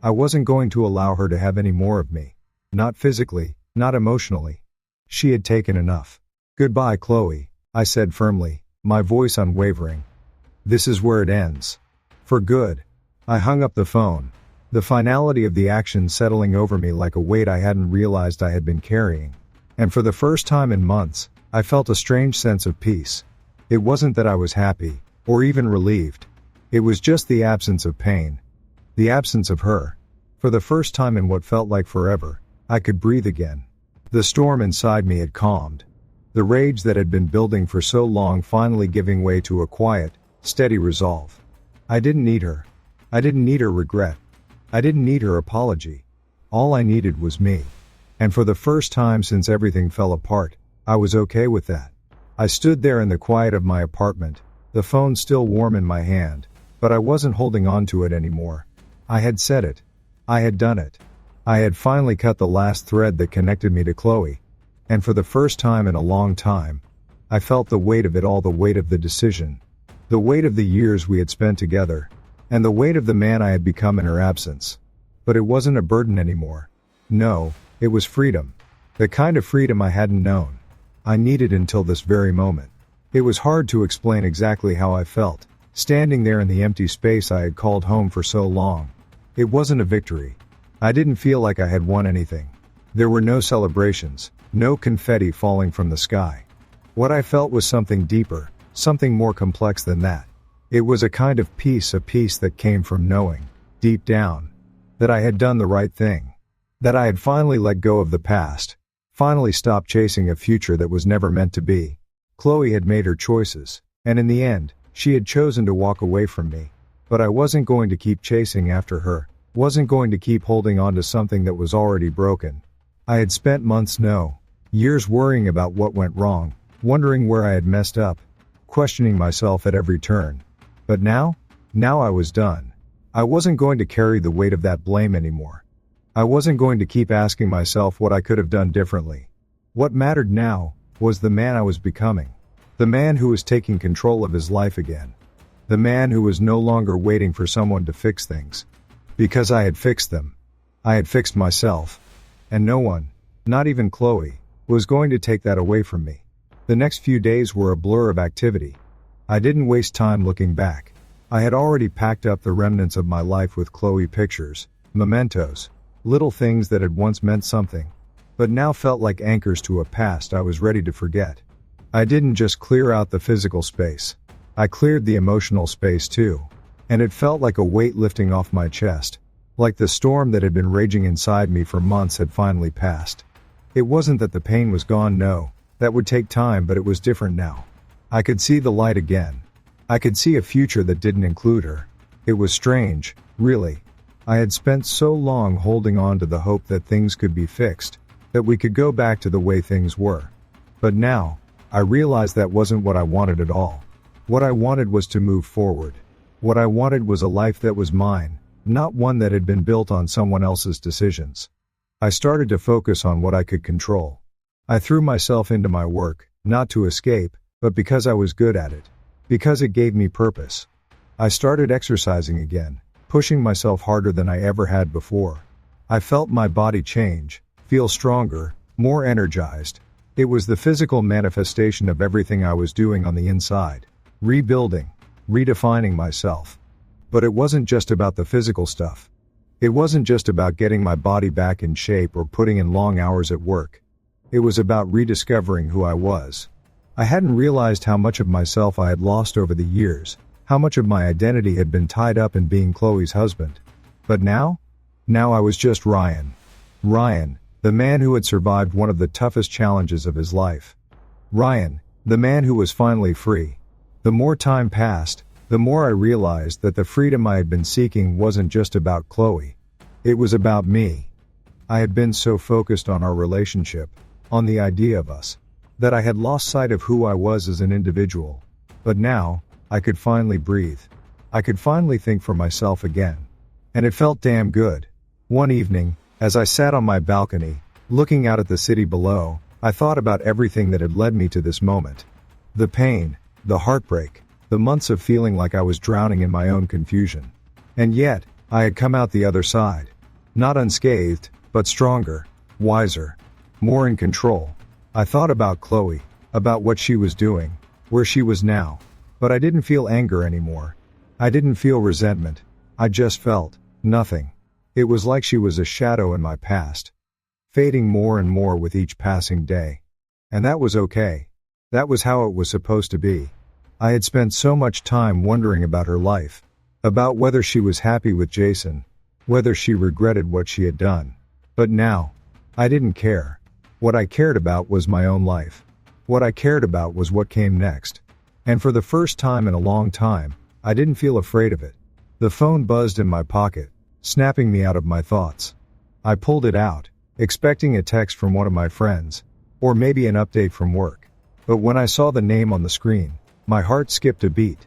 I wasn't going to allow her to have any more of me. Not physically, not emotionally. She had taken enough. "Goodbye, Chloe," I said firmly, my voice unwavering. "This is where it ends. For good." I hung up the phone, the finality of the action settling over me like a weight I hadn't realized I had been carrying. And for the first time in months, I felt a strange sense of peace. It wasn't that I was happy, or even relieved. It was just the absence of pain. The absence of her. For the first time in what felt like forever, I could breathe again. The storm inside me had calmed. The rage that had been building for so long finally giving way to a quiet, steady resolve. I didn't need her. I didn't need her regret. I didn't need her apology. All I needed was me. And for the first time since everything fell apart, I was okay with that. I stood there in the quiet of my apartment, the phone still warm in my hand, but I wasn't holding on to it anymore. I had said it. I had done it. I had finally cut the last thread that connected me to Chloe, and for the first time in a long time, I felt the weight of it all, the weight of the decision. The weight of the years we had spent together. And the weight of the man I had become in her absence. But it wasn't a burden anymore. No, it was freedom. The kind of freedom I hadn't known. I needed until this very moment. It was hard to explain exactly how I felt, standing there in the empty space I had called home for so long. It wasn't a victory. I didn't feel like I had won anything. There were no celebrations, no confetti falling from the sky. What I felt was something deeper, something more complex than that. It was a kind of peace, a peace that came from knowing, deep down, that I had done the right thing. That I had finally let go of the past, finally stopped chasing a future that was never meant to be. Chloe had made her choices, and in the end, she had chosen to walk away from me. But I wasn't going to keep chasing after her, wasn't going to keep holding on to something that was already broken. I had spent months, no, years worrying about what went wrong, wondering where I had messed up, questioning myself at every turn. But now I was done. I wasn't going to carry the weight of that blame anymore. I wasn't going to keep asking myself what I could have done differently. What mattered now was the man I was becoming. The man who was taking control of his life again. The man who was no longer waiting for someone to fix things. Because I had fixed them. I had fixed myself. And no one, not even Chloe, was going to take that away from me. The next few days were a blur of activity. I didn't waste time looking back. I had already packed up the remnants of my life with Chloe pictures, mementos, little things that had once meant something, but now felt like anchors to a past I was ready to forget. I didn't just clear out the physical space. I cleared the emotional space too. And it felt like a weight lifting off my chest. Like the storm that had been raging inside me for months had finally passed. It wasn't that the pain was gone, no. That would take time, but it was different now. I could see the light again. I could see a future that didn't include her. It was strange, really. I had spent so long holding on to the hope that things could be fixed, that we could go back to the way things were. But now, I realized that wasn't what I wanted at all. What I wanted was to move forward. What I wanted was a life that was mine, not one that had been built on someone else's decisions. I started to focus on what I could control. I threw myself into my work, not to escape, but because I was good at it. Because it gave me purpose. I started exercising again, pushing myself harder than I ever had before. I felt my body change, feel stronger, more energized. It was the physical manifestation of everything I was doing on the inside. Rebuilding, redefining myself. But it wasn't just about the physical stuff. It wasn't just about getting my body back in shape or putting in long hours at work. It was about rediscovering who I was. I hadn't realized how much of myself I had lost over the years, how much of my identity had been tied up in being Chloe's husband. But now I was just Ryan. Ryan, the man who had survived one of the toughest challenges of his life. Ryan, the man who was finally free. The more time passed, the more I realized that the freedom I had been seeking wasn't just about Chloe. It was about me. I had been so focused on our relationship, on the idea of us, that I had lost sight of who I was as an individual. But now, I could finally breathe. I could finally think for myself again. And it felt damn good. One evening, as I sat on my balcony, looking out at the city below, I thought about everything that had led me to this moment. The pain, the heartbreak, the months of feeling like I was drowning in my own confusion. And yet, I had come out the other side. Not unscathed, but stronger, wiser, more in control. I thought about Chloe, about what she was doing, where she was now. But I didn't feel anger anymore. I didn't feel resentment. I just felt nothing. It was like she was a shadow in my past, fading more and more with each passing day. And that was okay. That was how it was supposed to be. I had spent so much time wondering about her life, about whether she was happy with Jason, whether she regretted what she had done. But now, I didn't care. What I cared about was my own life. What I cared about was what came next. And for the first time in a long time, I didn't feel afraid of it. The phone buzzed in my pocket, snapping me out of my thoughts. I pulled it out, expecting a text from one of my friends, or maybe an update from work. But when I saw the name on the screen, my heart skipped a beat.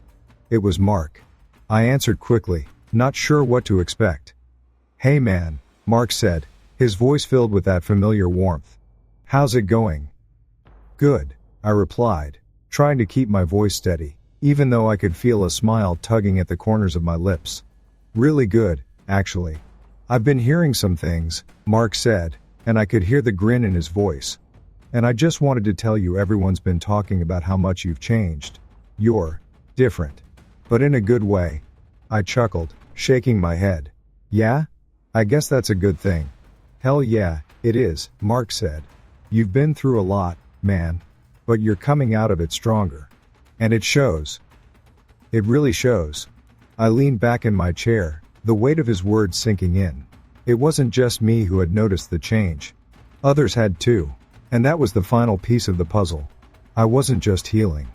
It was Mark. I answered quickly, not sure what to expect. "Hey man," Mark said, his voice filled with that familiar warmth. "How's it going?" "Good," I replied. trying to keep my voice steady, even though I could feel a smile tugging at the corners of my lips. Really good, actually. I've been hearing some things, Mark said, and I could hear the grin in his voice. And I just wanted to tell you everyone's been talking about how much you've changed. You're different. But in a good way. I chuckled, shaking my head. Yeah? I guess that's a good thing. Hell yeah, it is, Mark said. You've been through a lot, man. But you're coming out of it stronger. And it shows. It really shows. I leaned back in my chair, the weight of his words sinking in. It wasn't just me who had noticed the change. Others had too. And that was the final piece of the puzzle. I wasn't just healing.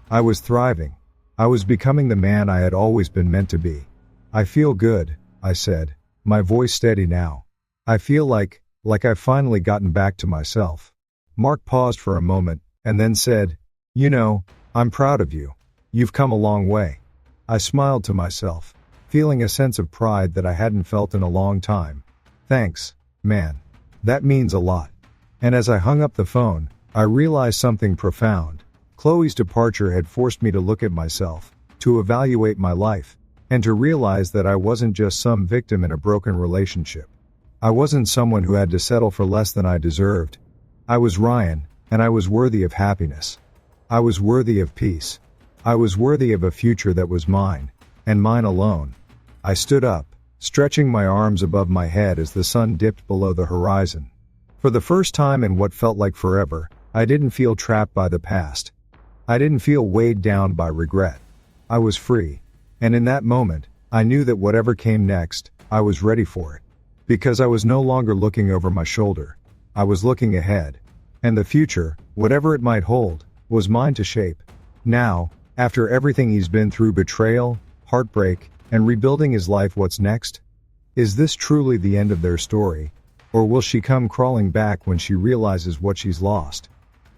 I was thriving. I was becoming the man I had always been meant to be. I feel good, I said, my voice steady now. I feel like I've finally gotten back to myself. Mark paused for a moment, and then said, You know, I'm proud of you. You've come a long way. I smiled to myself, feeling a sense of pride that I hadn't felt in a long time. Thanks, man. That means a lot. And as I hung up the phone, I realized something profound. Chloe's departure had forced me to look at myself, to evaluate my life, and to realize that I wasn't just some victim in a broken relationship. I wasn't someone who had to settle for less than I deserved. I was Ryan, and I was worthy of happiness. I was worthy of peace. I was worthy of a future that was mine, and mine alone. I stood up, stretching my arms above my head as the sun dipped below the horizon. For the first time in what felt like forever, I didn't feel trapped by the past. I didn't feel weighed down by regret. I was free. And in that moment, I knew that whatever came next, I was ready for it. Because I was no longer looking over my shoulder. I was looking ahead. And the future, whatever it might hold, was mine to shape. Now, after everything he's been through, betrayal, heartbreak, and rebuilding his life, what's next? Is this truly the end of their story? Or will she come crawling back when she realizes what she's lost?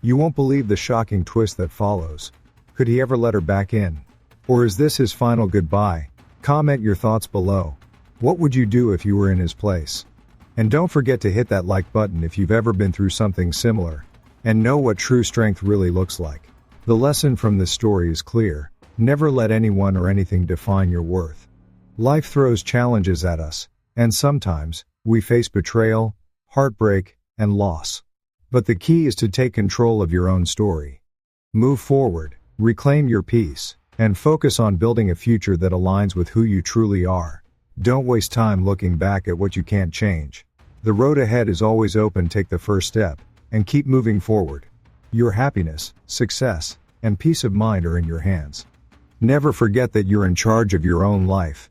You won't believe the shocking twist that follows. Could he ever let her back in? Or is this his final goodbye? Comment your thoughts below. What would you do if you were in his place? And don't forget to hit that like button if you've ever been through something similar, and know what true strength really looks like. The lesson from this story is clear. Never let anyone or anything define your worth. Life throws challenges at us, and sometimes, we face betrayal, heartbreak, and loss. But the key is to take control of your own story. Move forward, reclaim your peace, and focus on building a future that aligns with who you truly are. Don't waste time looking back at what you can't change. The road ahead is always open. Take the first step, and keep moving forward. Your happiness, success, and peace of mind are in your hands. Never forget that you're in charge of your own life,